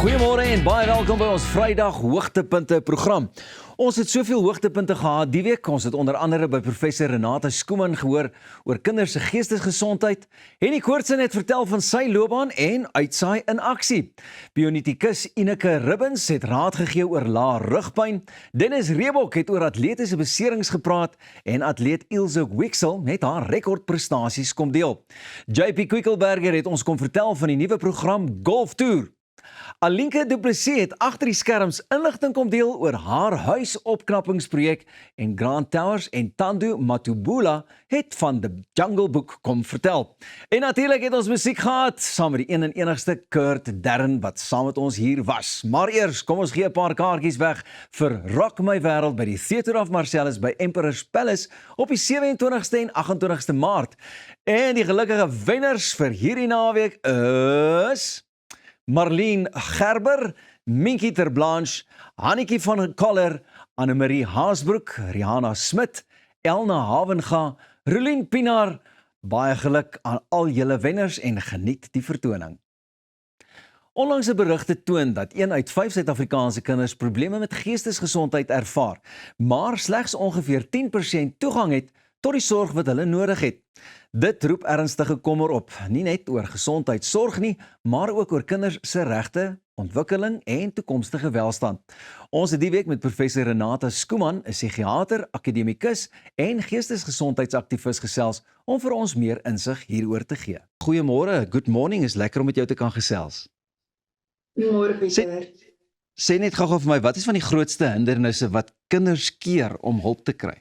Goeiemôre en baie welkom by ons Vrydag Hoogtepunte program. Ons het soveel hoogtepunte gehad die week. Ons het onder andere by professor Renata Skuman gehoor oor kinders se geestesgesondheid. Henny Koortsen het vertel van sy loopbaan en uitsaai in aksie. Bionetikus Ineke Ribbins het raad gegee oor lae rugpyn. Dennis Reebok het oor atletiese beserings gepraat en atleet Ilse Wixel het haar rekordprestasies kom deel. JP Quickelberger het ons kom vertel van die nuwe program Golf Tour. Alinke Du Plessis het agter die skerms inligting kom deel oor haar huisopknappingsprojek en Grant Towers en Tando Matubula het van The Jungle Book kom vertel. En natuurlik het ons musiek gehad, saam met die een en enigste Kurt Darren wat saam met ons hier was. Maar eers, kom ons gee 'n paar kaartjies weg vir Rock My Wêreld by die Theatre of Marcellus by Emperor's Palace op die 27ste en 28ste Maart. En die gelukkige wenners vir hierdie naweek is Marlene Gerber, Minkie Terblanche, Hannetjie van Koller, Annemarie Haasbroek, Rihanna Smit, Elna Havenga, Rolien Pinaar. Baie geluk aan al julle wenners en geniet die vertoning. Onlangse berigte toon dat 1 uit 5 Suid-Afrikaanse kinders probleme met geestesgesondheid ervaar, maar slegs ongeveer 10% toegang het tot die sorg wat hulle nodig het. Dit roep ernstige kommer op, nie net oor gesondheidsorg nie, maar ook oor kinders se regte, ontwikkeling en toekomstige welstand. Ons het die week met professor Renata Skuman, 'n psigiater, akademikus en geestesgesondheidsaktivis gesels om vir ons meer insig hieroor te gee. Goeiemôre, good morning, is lekker om met jou te kan gesels. Goeiemôre Pieter. Sê net gou vir my, wat is van die grootste hindernisse wat kinders keer om hulp te kry?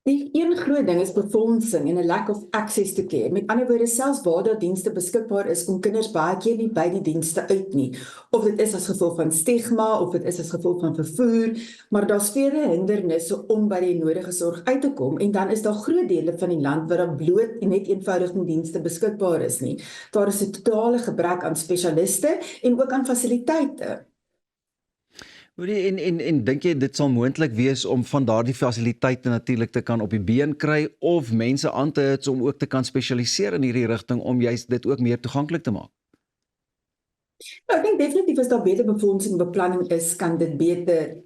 Die een groot ding is befondsing en 'n lack of access to care. Met ander woorde, selfs waar daar dienste beskikbaar is, kom kinders baie keer nie by die dienste uit nie. Of dit is as gevolg van stigma, of dit is as gevolg van vervoer, maar daar's vele hindernisse om by die nodige sorg uit te kom, en dan is daar groot dele van die land waar daar bloot net eenvoudig nie dienste beskikbaar is nie. Daar is 'n totale gebrek aan spesialiste en ook aan fasiliteite. En dink jy dit sal moontlik wees om van daardie fasiliteite natuurlik te kan op die been kry of mense aan te hits om ook te kan spesialiseer in hierdie rigting om juist dit ook meer toeganklik te maak? Nou, ek dink definitief as daar beter befondsing beplanning is, kan dit beter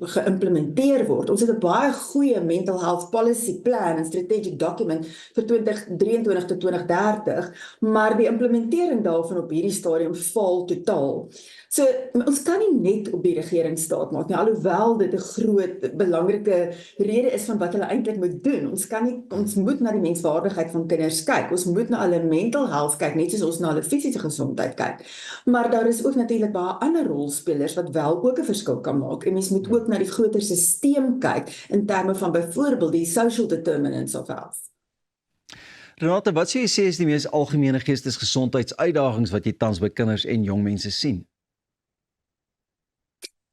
geïmplementeer word. Ons het 'n baie goeie mental health policy plan en strategic document vir 2023 tot 2030, maar die implementering daarvan op hierdie stadium faal totaal. So, ons kan nie net op die regering staat maak nie, alhoewel dit 'n groot, belangrike rede is van wat hulle eintlik moet doen. Ons moet na die menswaardigheid van kinders kyk. Ons moet na hulle mental health kyk, net soos ons na hulle fisiese gesondheid kyk. Maar daar is ook natuurlik baie ander rolspelers wat wel ook 'n verskil kan maak. En mens moet ook na die groter stelsel kyk in terme van byvoorbeeld die social determinants of health. Renata, wat sou jy sê is die mees algemene geestesgesondheidsuitdagings wat jy tans by kinders en jong mense sien?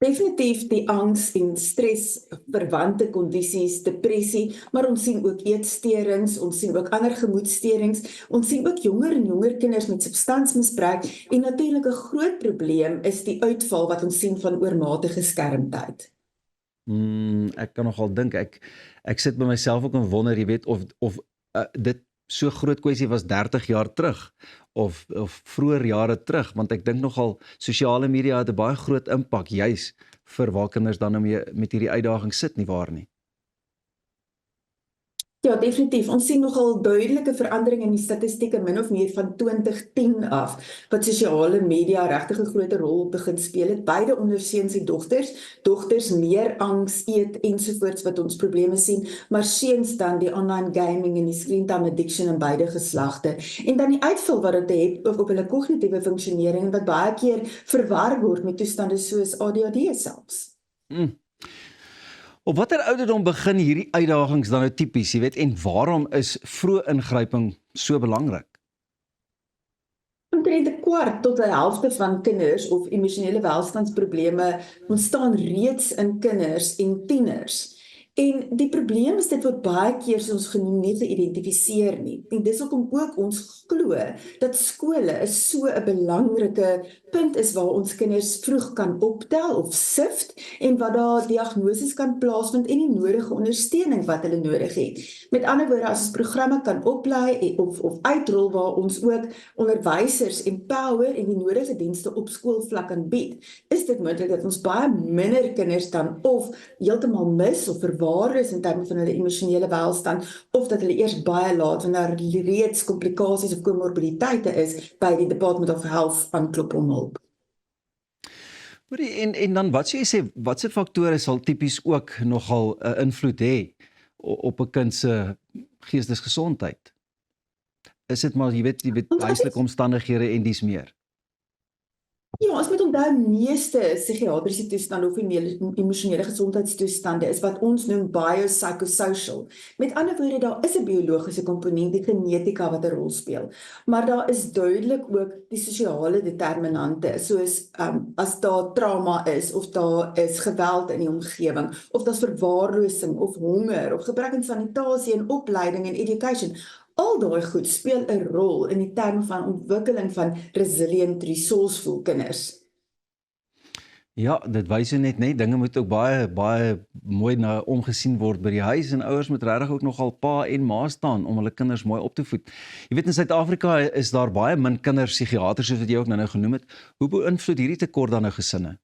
Definitief die angs en stres verwante kondisies, depressie, maar ons sien ook eetsteurings, ons sien ook ander gemoedsteurings, ons sien ook jonger en jonger kinders met substansmisbruik en natuurlik 'n groot probleem is die uitval wat ons sien van oormatige skermtyd. Ek kan nogal dink, ek sit by myself ook en wonder, jy weet, of dit so groot kwessie was 30 jaar terug of vroeër jare terug, want ek dink nogal sosiale media het 'n baie groot impak juis vir waar kinders dan nou met hierdie uitdaging sit, nie waar nie? Ja, definitief. Ons sien nogal duidelike verandering in die statistieke min of meer van 2010 af, wat sosiale media regtig 'n groot rol begin speel het. Beide onder seuns en dogters meer angs, eet ensovoorts wat ons probleme sien, maar seuns dan die online gaming en die screen time addiction in beide geslagte. En dan die uitval wat dit het op hulle kognitiewe funksionering wat baie keer verwar word met toestande soos ADHD selfs. Op watter ouderdom begin hierdie uitdagings dan nou tipies, jy weet, en waarom is vroeë ingryping so belangrik? Omtrent 'n kwart tot 'n helfte van kinders of emosionele welstandsprobleme ontstaan reeds in kinders en tieners. En die probleem is dit word baie keer soos ons genoem nie geïdentifiseer nie. En dis hoekom ook ons glo dat skole is so 'n belangrike punt is waar ons kinders vroeg kan optel of sift en wat daar diagnoses kan plaasvind en die nodige ondersteuning wat hulle nodig het. Met ander woorde, as ons programme kan oplei of uitrol waar ons ook onderwysers empower en die nodige dienste op skoolvlak kan bied, is dit moontlik dat ons baie minder kinders dan of heeltemal mis of verwaarloos in terme van hulle emosionele welstand, of dat hulle eers baie laat wanneer daar reeds komplikasies of komorbiditeite is by die Department of Health aanklop om hulp. En dan wat sê jy sê, watse faktore sal tipies ook nogal 'n invloed hê op 'n kind se geestesgesondheid? Is dit maar, jy weet huislike omstandighede en dies meer? Ja, ons moet onthou meeste psigiatriese toestande of emosionele gesondheidstoestande is wat ons noem biopsychosocial. Met ander woorde, daar is 'n biologiese komponent, die genetika wat 'n rol speel. Maar daar is duidelik ook die sosiale determinante, soos as daar trauma is of daar is geweld in die omgewing of daar's verwaarlosing of honger of gebrek aan sanitasie en opleiding en education. Al daai goed speel 'n rol in die terme van ontwikkeling van resilient, resourceful kinders. Ja, dit wys net dinge moet ook baie mooi na omgesien word by die huis en ouers moet regtig ook nogal pa en ma staan om hulle kinders mooi op te voed. Jy weet in Suid-Afrika is daar baie min kinderpsigiaters soos wat jy ook nou genoem het. Hoe beïnvloed hierdie tekort dan nou gesinne?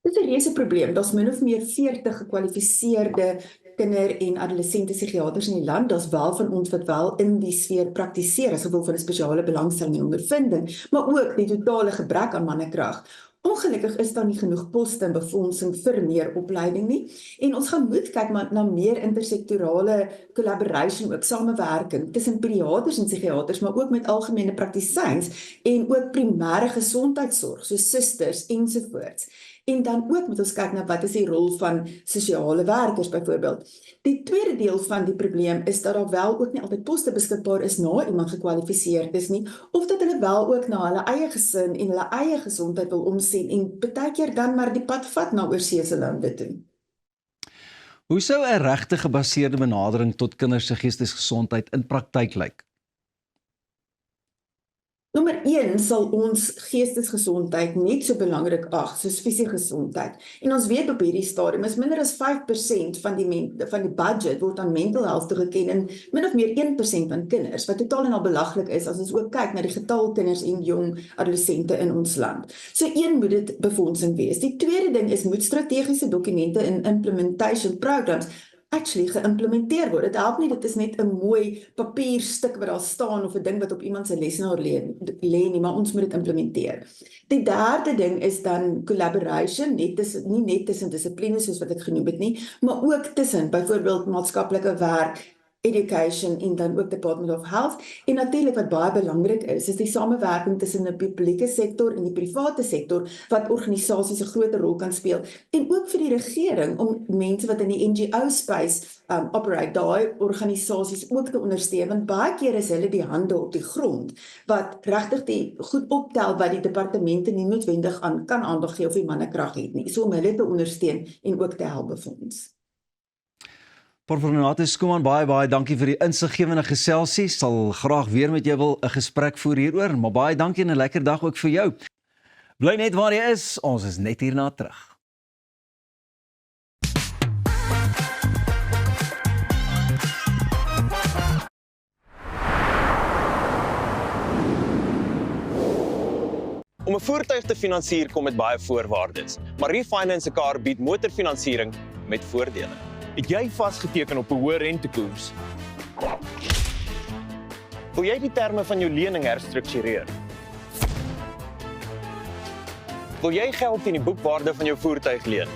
Dit is 'n reuse probleem. Daar's min of meer 40 gekwalifiseerde kinder- en adolessente psigiaters in die land. Daar's wel van ons wat wel in die sfeer praktiseer as gevolg van 'n spesiale belangstelling en ondervinding, maar ook die totale gebrek aan mannekrag. Ongelukkig is daar nie genoeg poste en befondsing vir meer opleiding nie. En ons gaan moet kyk na meer intersektorale collaboration, ook samewerking tussen pediaters en psigiaters, maar ook met algemene praktisyns en ook primêre gesondheidsorg, soos susters ensovoorts. En dan ook moet ons kyk na wat is die rol van sosiale werkers byvoorbeeld. Die tweede deel van die probleem is dat daar wel ook nie altyd poste beskikbaar is na iemand gekwalifiseerd is nie, of dat hulle wel ook na hulle eie gesin en hulle eie gesondheid wil omsien en baie keer dan maar die pad vat na oorseese lande toe. Hoe sou 'n regte gebaseerde benadering tot kinders se geestesgesondheid in praktyk lyk? Nommer 1 sal ons geestesgesondheid net so belangrik ag soos fisiese gesondheid. En ons weet op hierdie stadium is minder as 5% van die budget word aan mental health toegeken en min of meer 1% van kinders, wat totaal en al belaglik is as ons ook kyk na die getal kinders en jong adolessente in ons land. So een moet dit befondsing wees. Die tweede ding is moet strategiese dokumente en implementation programs actually geïmplementeer word. Dit help nie, dit is net 'n mooi papierstuk wat daar staan of 'n ding wat op iemand se lesenaar lê nie, maar ons moet dit implementeer. Die derde ding is dan collaboration, nie net tussen dissiplines soos wat ek genoem het nie, maar ook tussen byvoorbeeld maatskaplike werk, education en dan ook Department of Health. En natuurlik wat baie belangrik is die samewerking tussen die publieke sektor en die private sektor wat organisasies 'n groter rol kan speel en ook vir die regering om mense wat in die NGO space operate, daai organisasies ook te ondersteun, want baie keer is hulle die hande op die grond wat regtig die goed optel wat die departemente nie noodwendig kan aandag gee of die mannekrag het nie, so om hulle te ondersteun en ook te help befonds. Prof. Renate Skuman, baie dankie vir die insiggewende geselsie. Sal graag weer met jou wil 'n gesprek voer hieroor, maar baie dankie en 'n lekker dag ook vir jou. Bly net waar jy is, ons is net hierna terug. Om 'n voertuig te finansier kom met baie voorwaardes, maar Refinance 'n Car bied motorfinansiering met voordele. Het jy vasgeteken op 'n hoë rentekoers? Wil jy die terme van jou lening herstruktureer? Wil jy geld teen die boekwaarde van jou voertuig leen?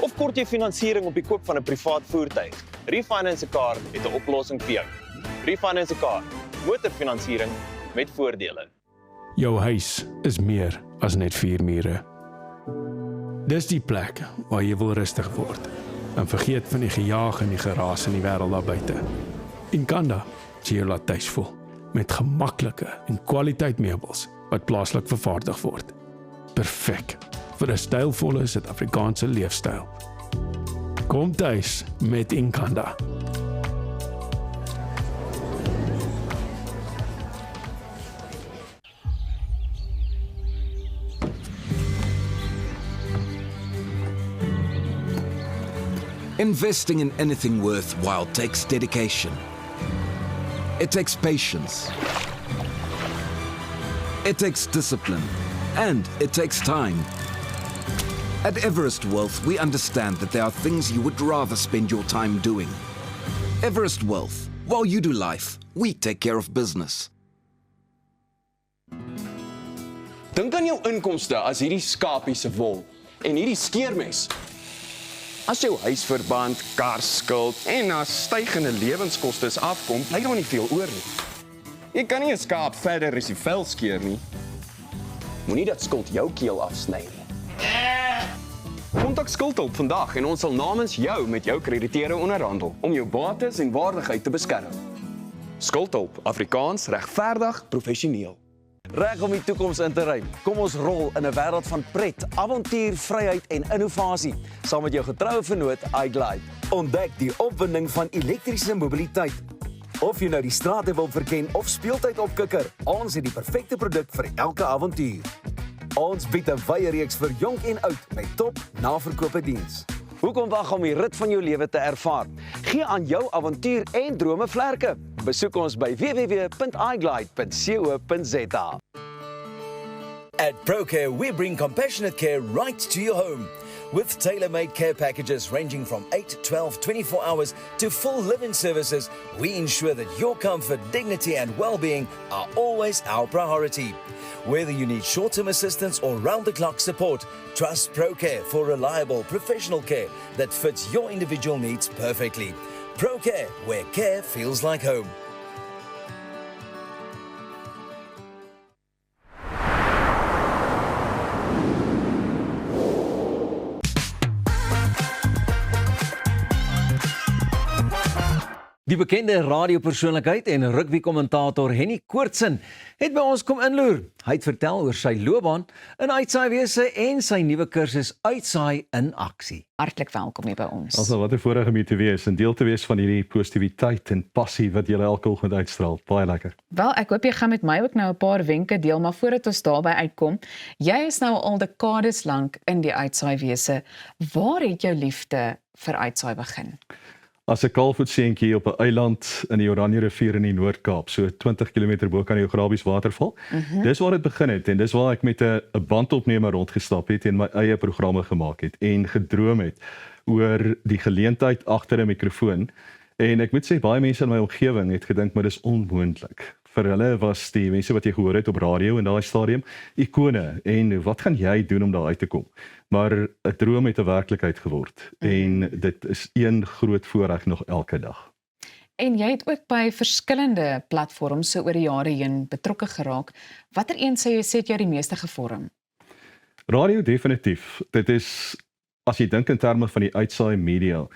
Of kort jy finansiering op die koop van 'n privaat voertuig? Refinance 'n Car het 'n oplossing vir jou. Refinance 'n Car, motorfinansiering met voordele. Jou huis is meer as net 4 mure. Dis die plek waar jy wil rustig word en vergeet van die gejaag en die geraas in die wêreld daar buite. Inkanda sê jy laat tuis voel met gemaklike en kwaliteit meubels wat plaaslik vervaardig word. Perfek vir 'n stylvolle Suid-Afrikaanse leefstyl. Kom tuis met Inkanda. Investing in anything worthwhile takes dedication. It takes patience. It takes discipline. And it takes time. At Everest Wealth, we understand that there are things you would rather spend your time doing. Everest Wealth. While you do life, we take care of business. Dink aan jou inkomste as hierdie skapie se wol en hierdie skeermes. As jou huisverband, karskuld en na stygende lewenskostes afkom, bly daar nie veel oor nie. Jy kan nie 'n skaap verder as die vel skeer nie. Moenie dat skuld jou keel afsny nie. Kontak Skuldhulp vandag en ons sal namens jou met jou krediteure onderhandel om jou bates en waardigheid te beskerm. Skuldhulp, Afrikaans, regverdig, professioneel. Reg om die toekoms in te ry. Kom ons rol in 'n wêreld van pret, avontuur, vryheid en innovasie, saam met jou getroue vennoot iGlide. Ontdek die opwinding van elektriese mobiliteit. Of jy nou die strate wil verken of speeltyd opkikker, ons het die perfekte produk vir elke avontuur. Ons bied 'n wye reeks vir jonk en oud met top naverkope diens. Hoekom wag om die rit van jou lewe te ervaar? Gee aan jou avontuur en drome vlerke. Besoek ons by www.iglide.co.za. At ProCare, we bring compassionate care right to your home. With tailor-made care packages ranging from 8, 12, 24 hours to full living services, we ensure that your comfort, dignity and well-being are always our priority. Whether you need short-term assistance or round-the-clock support, trust ProCare for reliable professional care that fits your individual needs perfectly. ProCare, where care feels like home. Die bekende radiopersoonlikheid en rugby-kommentator Henny Koortsen het by ons kom inloer. Hy het vertel oor sy loopbaan in uitsaaiwese en sy nuwe kursus Uitsaai in Aksie. Hartlik welkom hier by ons. Also wat 'n voorreg om hier te wees en deel te wees van hierdie positiwiteit en passie wat julle elke oggend uitstraal. Baie lekker. Wel, ek hoop jy gaan met my ook nou 'n paar wenke deel, maar voordat ons daarby uitkom, jy is nou al dekades lank in die uitsaaiwese. Waar het jou liefde vir uitsaai begin? As 'n kaalvoetseentjie op 'n eiland in die Oranje rivier in die Noord-Kaap, so 20 km bo kan die Grabies waterval. Dis waar dit begin het en dis waar ek met 'n bandopnemer rondgestap het en my eie programme gemaak het en gedroom het oor die geleentheid agter 'n mikrofoon. En ek moet sê baie mense in my omgewing het gedink maar dis onmoontlik. Vir hulle was die mense wat jy gehoor het op radio in daai stadium ikone en wat gaan jy doen om daar uit te kom? Maar 'n droom het 'n werklikheid geword en dit is een groot voorreg nog elke dag. En jy het ook by verskillende platforms so oor die jare heen betrokke geraak. Watter een sê jy het jou die meeste gevorm? Radio definitief. Dit is as jy dink in terme van die uitsaai media.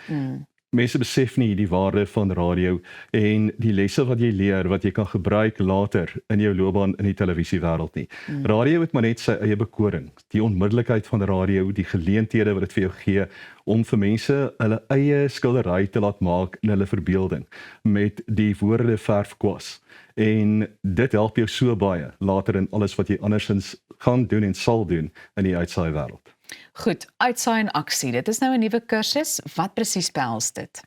Mense besef nie die waarde van radio en die lesse wat jy leer wat jy kan gebruik later in jou loopbaan in die televisiewêreld nie. Radio het maar net sy eie bekoring, die onmiddellikheid van radio, die geleenthede wat dit vir jou gee om vir mense hulle eie skildery te laat maak in hulle verbeelding met die woorde verfkwas. En dit help jou so baie later in alles wat jy andersins gaan doen en sal doen in die uitsaai wêreld. Goed, Uitsaai in Aksie. Dit is nou 'n nuwe kursus. Wat presies behels dit?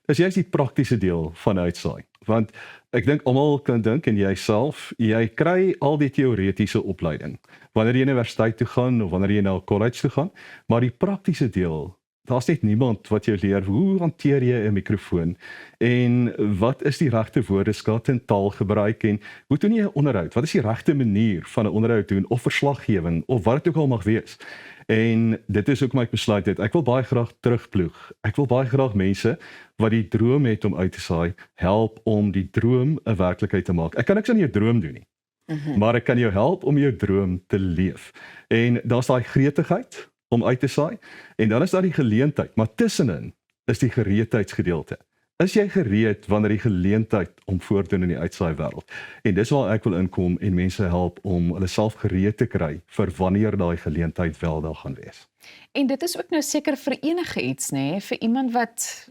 Dis juist die praktiese deel van uitsaai. Want ek dink almal kan dink en jouself, jy kry al die teoretiese opleiding wanneer jy universiteit toe gaan of wanneer jy na 'n college toe gaan, maar die praktiese deel, daar's net niemand wat jou leer hoe hanteer jy 'n mikrofoon en wat is die regte woordeskat en taalgebruik en hoe doen jy 'n onderhoud? Wat is die regte manier van 'n onderhoud doen of verslaggewing of wat dit ook al mag wees? En dit is ook my besluit het. Ek wil baie graag terugploeg. Ek wil baie graag mense wat die droom het om uit te saai, help om die droom 'n werklikheid te maak. Ek kan niks aan jou droom doen nie. Maar ek kan jou help om jou droom te leef. En daar's daai gretigheid om uit te saai en dan is daar die geleentheid, maar tussenin is die gereedheidsgedeelte. is jy gereed wanneer die geleentheid om voordoen in die uitsaai wêreld? En dis waar ek wil inkom en mense help om hulle self gereed te kry vir wanneer daai geleentheid wel daar gaan wees. En dit is ook nou seker vir enige iets, nê, vir iemand wat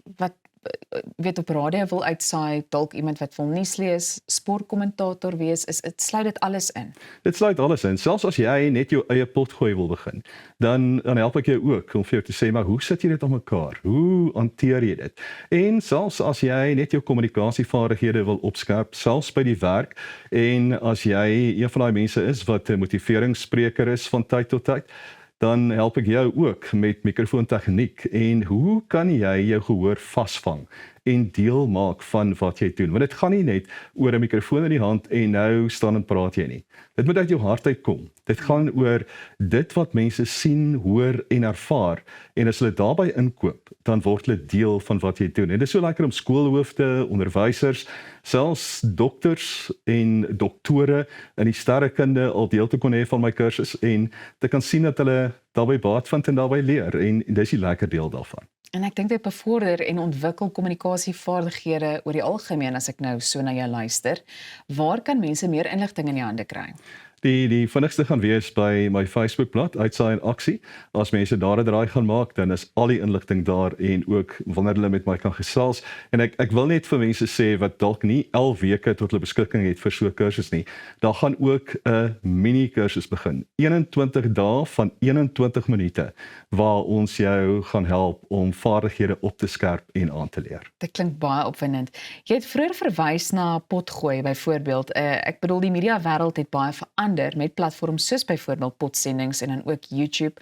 weet op radio wil uitsaai, dalk iemand wat wil nuus lees, sportkommentator wees, dit sluit dit alles in. Dit sluit alles in. Selfs as jy net jou eie potgooi wil begin, dan help ek jou ook om vir jou te sê, maar hoe sit jy dit aan mekaar? Hoe hanteer jy dit? En selfs as jy net jou kommunikasievaardighede wil opskerp, selfs by die werk, en as jy een van daai mense is wat 'n motiveringsspreker is van tyd tot tyd, dan help ek jou ook met mikrofoontegniek en hoe kan jy jou gehoor vasvang en deel maak van wat jy doen. Want dit gaan nie net oor 'n mikrofoon in die hand en nou staan en praat jy nie. Dit moet uit jou hart uitkom. Dit gaan oor dit wat mense sien, hoor en ervaar en as hulle daarbey inkoop, dan word hulle deel van wat jy doen. En dit is so lekker om skoolhoofde, onderwysers, selfs dokters en doktore in die sterrekunde al deel te kon hê van my kursus en te kan sien dat hulle daarbey baat vind en daarbey leer en dis die lekker deel daarvan. En ek dink dit bevorder en ontwikkel kommunikasievaardighede oor die algemeen as ek nou so na jou luister. Waar kan mense meer inligting in die hande kry? Die vinnigste gaan wees by my Facebookblad, Uitsaai en Aksie. As mense daar 'n draai gaan maak, dan is al die inligting daar en ook wanneer hulle met my kan gesels. En ek wil net vir mense sê wat dalk nie 11 weke tot hulle beskikking het vir so 'n kursus nie. Daar gaan ook 'n mini kursus begin. 21 dae van 21 minute waar ons jou gaan help om vaardighede op te skerp en aan te leer. Dit klink baie opwindend. Jy het vroeër verwys na potgooi byvoorbeeld. Ek bedoel die media wêreld het baie verander met platforms soos byvoorbeeld potsendings en dan ook YouTube.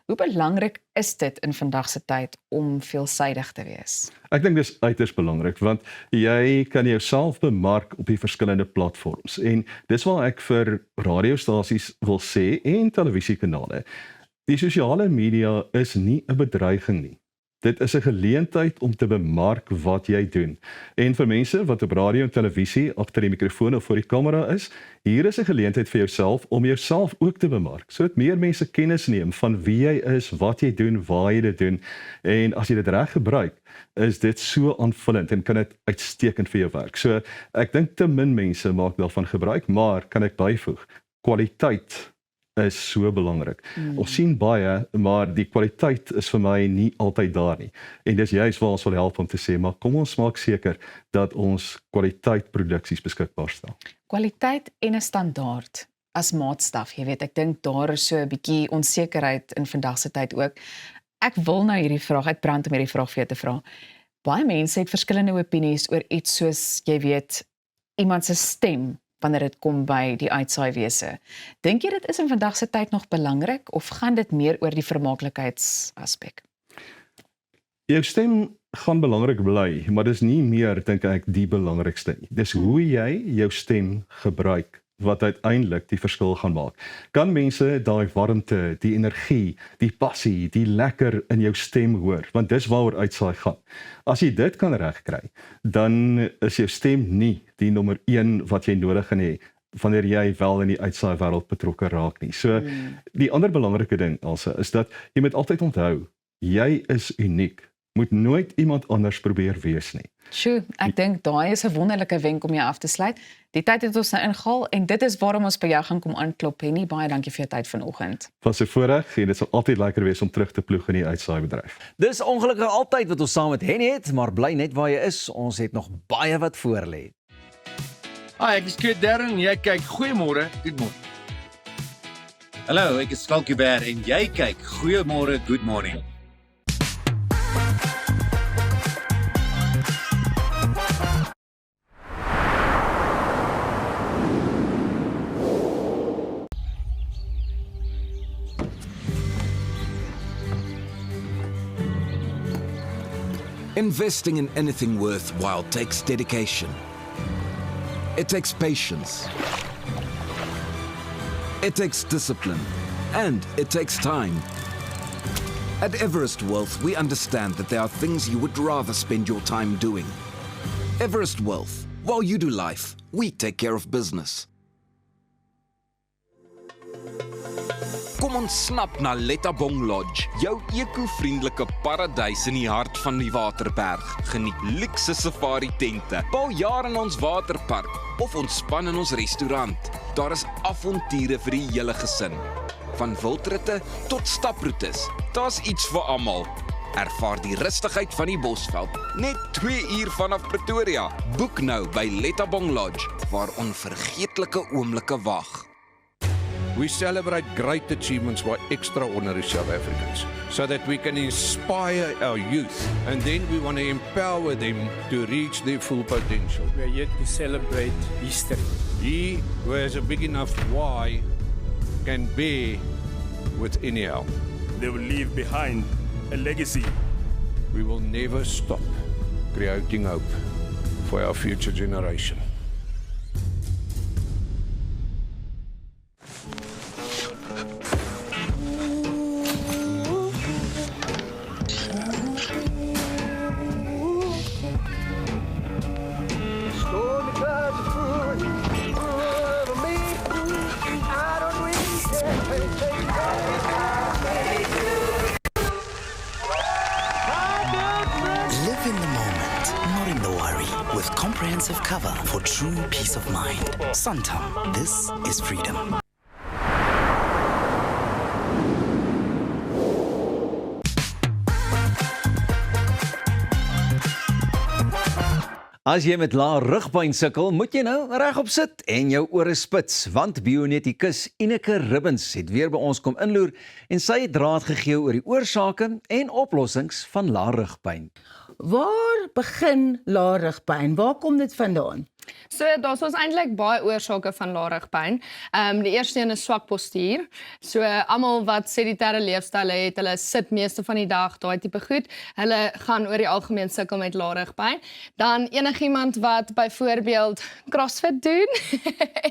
Hoe belangrik is dit in vandag se tyd om veelsidig te wees? Ek dink dis uiters belangrik want jy kan jouself bemark op die verskillende platforms en dis waar ek vir radiostasies wil sê en televisiekanale. Die sosiale media is nie 'n bedreiging nie. Dit is 'n geleentheid om te bemark wat jy doen. En vir mense wat op radio en televisie agter die mikrofoon of voor die kamera is, hier is 'n geleentheid vir jouself om jouself ook te bemark, sodat meer mense kennis neem van wie jy is, wat jy doen, waar jy dit doen. En as jy dit reg gebruik, is dit so aanvullend en kan dit uitstekend vir jou werk. So ek dink te min mense maak daarvan gebruik, maar kan ek byvoeg, kwaliteit is so belangrik. Ons sien baie, maar die kwaliteit is vir my nie altyd daar nie. En dis juist waar ons wil help om te sê, maar kom ons maak seker dat ons kwaliteit produksies beskikbaar stel. Kwaliteit en 'n standaard as maatstaf. Jy weet, ek dink daar is so 'n bietjie onsekerheid in vandag se tyd ook. Ek wil nou hierdie vraag uitbrand om hierdie vraag vir jou te vra. Baie mense het verskillende opinies oor iets soos, jy weet, iemand se stem wanneer dit kom by die uitsaaiwese. Dink jy dit is in vandag se tyd nog belangrik of gaan dit meer oor die vermaalikheidsaspek? Jou stem gaan belangrik bly, maar dis nie meer dink ek die belangrikste nie. Dis hoe jy jou stem gebruik wat uiteindelik die verskil gaan maak. Kan mense daai warmte, die energie, die passie, die lekker in jou stem hoor, want dis waaroor uitsaai gaan. As jy dit kan regkry, dan is jou stem nie die nommer 1 wat jy nodig gaan hê wanneer jy wel in die uitsaai wêreld betrokke raak nie. So die ander belangrike ding also is dat jy moet altyd onthou, jy is uniek. Moet nooit iemand anders probeer wees nie. Sjoe, ek dink daai is 'n wonderlike wenk om jou af te sluit. Die tyd het ons nou ingehaal en dit is waarom ons by jou gaan kom aanklop. Henny, baie dankie vir jou tyd vanoggend. Was 'n voorreg en dit sal altyd lekker wees om terug te ploeg in die uitsaai-bedryf. Dis ongelukkig altyd wat ons saam met Henny het, maar bly net waar jy is. Ons het nog baie wat voor lê. Hi, ek is Kurt Darren, jy kyk Goeiemôre, Good Morning. Hallo, ek is Skalkie Bear en jy kyk Goeiemôre, Good Morning. Investing in anything worthwhile takes dedication. It takes patience. It takes discipline. And it takes time. At Everest Wealth, we understand that there are things you would rather spend your time doing. Everest Wealth. While you do life, we take care of business. Kom ontsnap na Lettabong Lodge, jou eko-vriendelike paradys in die hart van die Waterberg. Geniet luukse safari tente, bou jaar in ons waterpark of ontspan in ons restaurant. Daar is avonture vir die hele gesin. Van wildritte tot staproetes, daar's iets vir almal. Ervaar die rustigheid van die Bosveld, net 2 uur vanaf Pretoria. Boek nou by Lettabong Lodge, waar onvergeetlike oomblikke wag. We celebrate great achievements by extraordinary South Africans so that we can inspire our youth and then we want to empower them to reach their full potential. We are here to celebrate history. He who has a big enough why can bear with any help. They will leave behind a legacy. We will never stop creating hope for our future generation. Live in the moment, not in the worry. With comprehensive cover for true peace of mind. Santam, this is freedom. As jy met lae rugpyn sukkel, moet jy nou regop sit en jou ore spits, want bioneticus Ineke Ribbens het weer by ons kom inloer en sy het raad gegee oor die oorsake en oplossings van lae rugpyn. Waar begin lae rugpyn? Waar kom dit vandaan? So daar's ons eintlik baie oorsake van lae rugpyn. Die eerste een is swak postuur. So almal wat sedentêre leefstyle het, hulle sit meeste van die dag, daai tipe goed. Hulle gaan oor die algemeen sukkel met lae rugpyn. Dan enigiemand wat byvoorbeeld CrossFit doen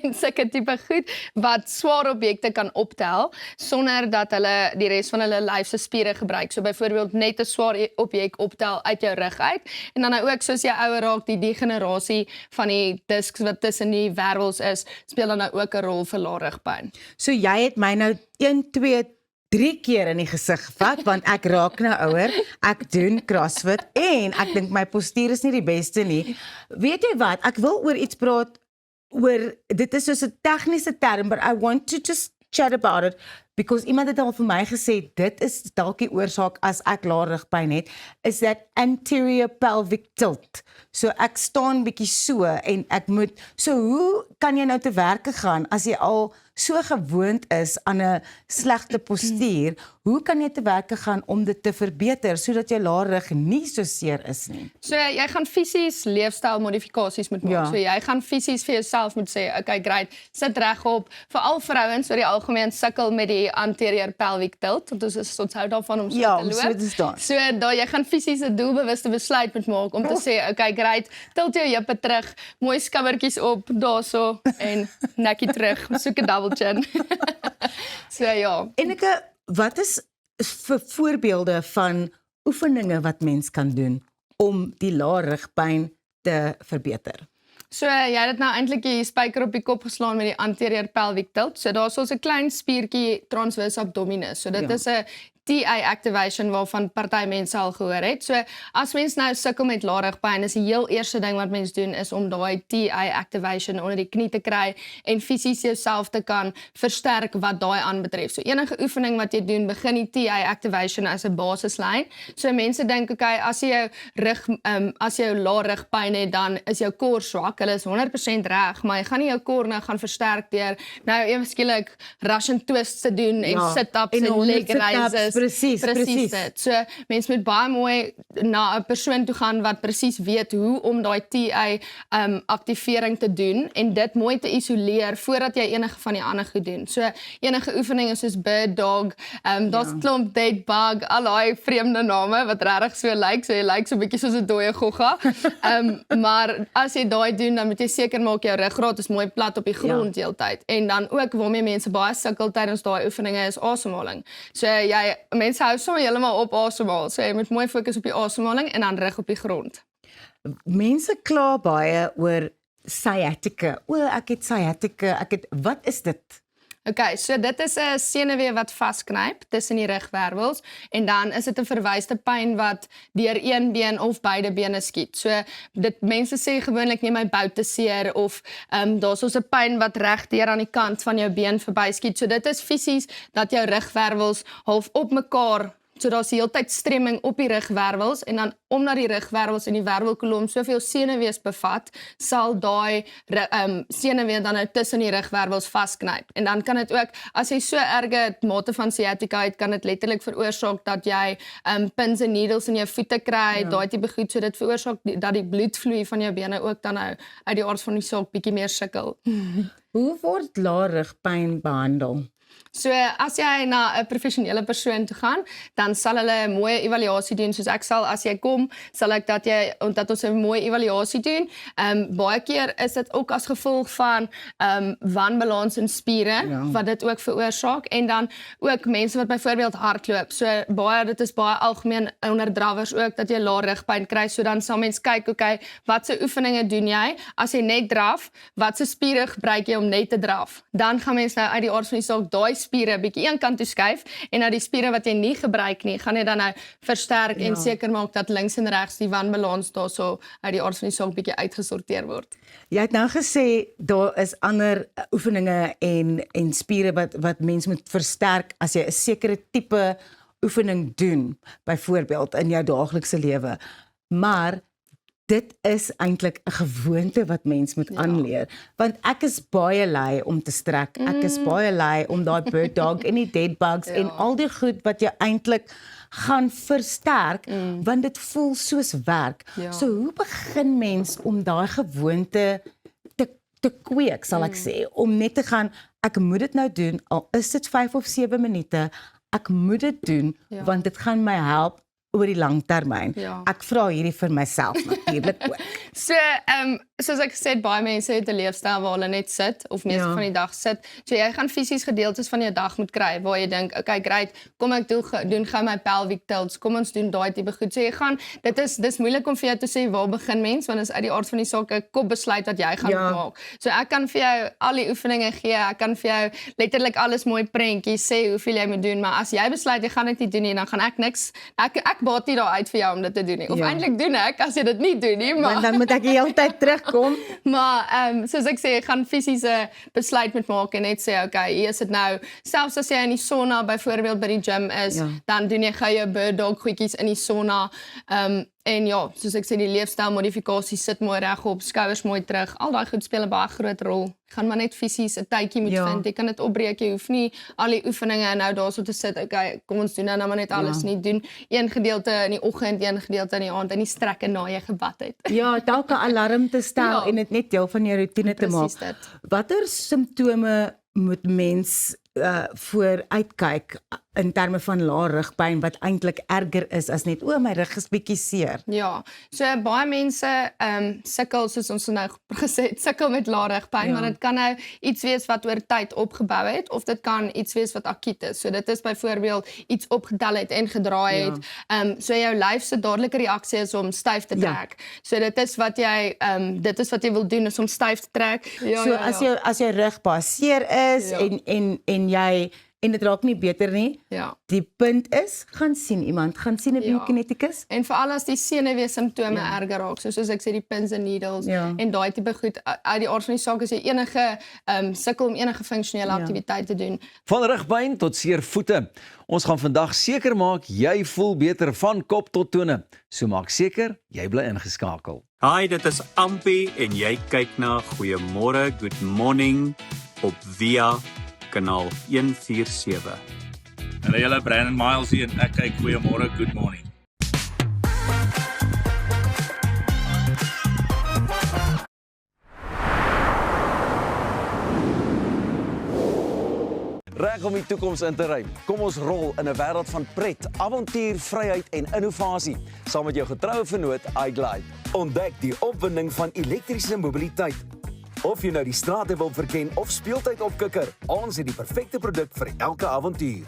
en sulke tipe goed wat swaar objekte kan optel sonder dat hulle die res van hulle lyf se spiere gebruik. So byvoorbeeld net 'n swaar objek optel uit jou rug uit en dan ook soos jy ouer raak, die degenerasie van die disks wat tussen die wervels is, speel dan nou ook 'n rol vir lae rugpyn. So jy het my nou 1, 2, 3 keer in die gesig gevat, want ek raak nou ouer, ek doen CrossFit en ek dink my postuur is nie die beste nie. Weet jy wat, ek wil oor iets praat, dit is soos 'n tegniese term, but I want to just chat about it, because iemand het al vir my gesê, dit is dalk die oorsaak as ek lae rugpyn het, is that anterior pelvic tilt. So ek staan bietjie so en ek moet, so hoe kan jy nou te werke gaan as jy al so gewoond is aan 'n slegte postuur, hoe kan jy te werke gaan om dit te verbeter sodat jou lae rug nie so seer is nie? So jy gaan fisies leefstyl modifikasies moet maak. Ja. So jy gaan fisies vir jouself moet sê, okay, great, sit regop. Veral vrouens oor die algemeen sukkel met die anterior pelvic tilt. Dit is onthou daarvan om so Ja, te loop. so te staan. So daar jy gaan fisies 'n doelbewuste besluit moet maak om te sê, okay, great, tilt jou heupe terug, mooi skouertjies op daarso en nekkie terug. Soek 'n double chin. So ja. Enige, wat is vir voorbeelde van oefeninge wat mens kan doen om die lae rugpyn te verbeter? So jy het dit nou eintlik die spyker op die kop geslaan met die anterior pelvic tilt. So daar's ons 'n klein spiertjie transverse abdominis. So dit is 'n TI activation waarvan party mense al gehoor het. So as mens nou sukkel met lae rugpyn, is die heel eerste ding wat mens doen is om daai TI activation onder die knie te kry en fisies jouself te kan versterk wat daai aanbetref. So enige oefening wat jy doen, begin die TI activation as 'n basislyn. So mense dink, okay, as jy jou rug as jy lae rugpyn het, dan is jou core swak. Hulle is 100% reg, maar jy gaan nie jou core nou gaan versterk deur nou ewe skielik Russian twists te doen en sit-ups en leg raises. Presies dit. So mense moet baie mooi na 'n persoon toe gaan wat presies weet hoe om daai TI aktivering te doen en dit mooi te isoleer voordat jy enige van die ander goed doen. So enige oefeninge soos bird dog, daar's klomp dead bug, al daai vreemde name wat regtig so lyk. So jy lyk so 'n bietjie soos 'n dooie gogga. Maar as jy daai doen, dan moet jy seker maak jou ruggraat is mooi plat op die grond heeltyd. En dan ook waarmee mense baie sukkel tydens daai oefeninge is asemhaling. So mense hou sommer heeltemal op asemhaal. So jy moet mooi fokus op die asemhaling en dan rug op die grond. Mense kla baie oor sciatica. O, ek het sciatica. Wat is dit? Okay, so dit is 'n senuwee wat vasknyp tussen die rugwervels en dan is dit 'n verwyste pyn wat deur een been of beide bene skiet. So dit mense sê gewoonlik neem my bout te seer of daar's ons 'n pyn wat reg deur aan die kant van jou been verbyskiet. So dit is fisies dat jou rugwervels half op mekaar. So daar's die hele tyd stremming op die rugwervels en dan omdat die rugwervels en die wervelkolom soveel senuwees bevat, sal daai senuwee dan nou tussen die rugwervels vasknyp. En dan kan dit ook, as jy so erge mate van sciatica het, kan dit letterlik veroorsaak dat jy pins en needles in jou voete kry, daai tipe goed, so dit veroorsaak dat die bloedvloei van jou bene ook dan nou uit die aard van die saak bietjie meer sukkel. Hoe word lae rugpyn behandel? So as jy na 'n professionele persoon toe gaan, dan sal hulle 'n mooi evaluasie doen. Soos ek sal as jy kom, sal ek dat ons 'n mooi evaluasie doen. Baie keer is dit ook as gevolg van wanbalans in spiere wat dit ook veroorsaak en dan ook mense wat byvoorbeeld hardloop. So dit is baie algemeen onder drawers ook dat jy lae rugpyn kry. So dan sal mens kyk, okay, watse oefeninge doen jy? As jy net draf, watse spiere gebruik jy om net te draf? Dan gaan mens nou uit die aard van die saak daai spiere bietjie een kant toe skuif en nou die spiere wat jy nie gebruik nie, gaan jy dan nou versterk en seker maak dat links en regs die wanbalans daarso uit die aard van die saak bietjie uitgesorteer word. Jy het nou gesê daar is ander oefeninge en spiere wat mens moet versterk as jy 'n sekere tipe oefening doen, byvoorbeeld in jou daaglikse lewe. Maar dit is eintlik 'n gewoonte wat mens moet aanleer, want ek is baie lui om te strek. Ek is baie lui om daai bird dog en die dead bugs en al die goed wat jy eintlik gaan versterk, want dit voel soos werk. So hoe begin mens om daai gewoonte te kweek, sal ek sê, om net te gaan, ek moet dit nou doen, al is dit 5 of 7 minute, ek moet dit doen, want dit gaan my help oor die lang termyn. Ek vra hierdie vir myself natuurlik ook. So, soos ek gesê, baie mense het 'n leefstyl waar hulle net sit of meeste van die dag sit. So jy gaan fisies gedeeltes van jou dag moet kry waar jy dink, okay, great, kom ek doen gou my pelvic tilts, kom ons doen daai tipe goed. So jy gaan, dis moeilik om vir jou te sê waar begin mens, want dit is uit die aard van die saak 'n kopbesluit wat jy gaan maak. So ek kan vir jou al die oefeninge gee, ek kan vir jou letterlik alles mooi prentjies sê hoeveel jy moet doen, maar as jy besluit jy gaan dit nie doen nie, dan gaan ek niks, ek baat nie daar uit vir jou om dit te doen nie. Of eintlik doen ek as jy dit nie doen nie, maar dan moet ek die hele tyd terugkom. Maar soos ek sê, jy gaan fisiese besluit moet maak en net sê, okay, hier is dit nou, selfs as jy in die sauna byvoorbeeld by die gym is, dan doen jy gou jou bird dog goedjies in die sauna. En ja, soos ek sê, die leefstylmodifikasie sit mooi regop, skouers mooi terug, al daai goed speel 'n baie groot rol. Gaan maar net fisies 'n tydjie moet vind. Jy kan dit opbreek, jy hoef nie al die oefeninge nou daarso te sit. Okay, kom ons doen nou maar net alles nie. Doen een gedeelte in die oggend, een gedeelte in die aand en nie strekke na jy gebad het. Ja, dalk 'n alarm te stel en dit net deel van jou roetine te maak. Watter simptome moet mens vooruitkyk in terme van lae rugpyn wat eintlik erger is as net my rug is bietjie seer. Ja, so baie mense sukkel, soos ons nou gesê het, sukkel met lae rugpyn, maar dit kan nou iets wees wat oor tyd opgebou het of dit kan iets wees wat akuut is. So dit is byvoorbeeld iets opgetel het en gedraai het. So jou lyf se dadelike reaksie is om styf te trek. So dit is wat jy wil doen, is om styf te trek. As jou rug baie seer is en dit raak nie beter nie. Die punt is, gaan sien iemand, gaan sien 'n biokineticus. En veral as die senuwee simptome erger raak, soos ek sê die pins en needles en daai tipe goed, uit die aard van die saak as jy enige sukkel om enige funksionele aktiwiteit te doen. Van rugpyn tot seer voete. Ons gaan vandag seker maak jy voel beter van kop tot tone. So maak seker jy bly ingeskakel. Hi, dit is Ampi en jy kyk na Goeiemôre, Good Morning op Via kanaal 147. Hallo julle, Brandon Miles hier en ek kyk Goeiemôre, Good Morning. Reg om die toekoms in te ry. Kom ons rol in 'n wêreld van pret, avontuur, vryheid en innovasie. Saam met jou getroue vennoot iGlide. Ontdek die opwinding van elektriese mobiliteit. Of jy nou die strate wil verken of speeltyd opkikker, ons het die perfekte produk vir elke avontuur.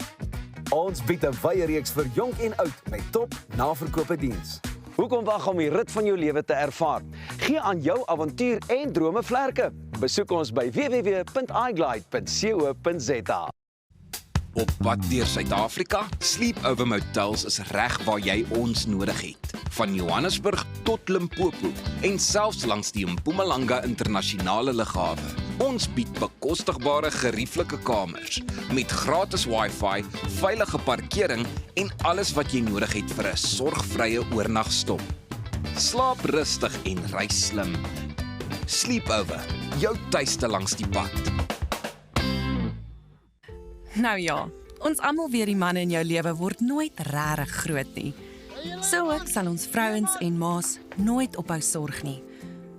Ons bied 'n wye reeks vir jonk en oud met top naverkope diens. Hoekom wag om die rit van jou lewe te ervaar? Gee aan jou avontuur en drome vlerke. Besoek ons by www.iglide.co.za. Op pad deur Suid-Afrika, Sleepover Motels is reg waar jy ons nodig het. Van Johannesburg tot Limpopo en selfs langs die Mpumalanga internasionale lughawe. Ons bied bekostigbare gerieflike kamers met gratis Wi-Fi, veilige parkering en alles wat jy nodig het vir 'n sorgvrye oornagstop. Slaap rustig en reis slim. Sleepover, jou tuiste langs die pad. Nou ja, ons almal weet die manne in jou lewe word nooit regtig groot nie. So ook sal ons vrouens en ma's nooit ophou sorg nie.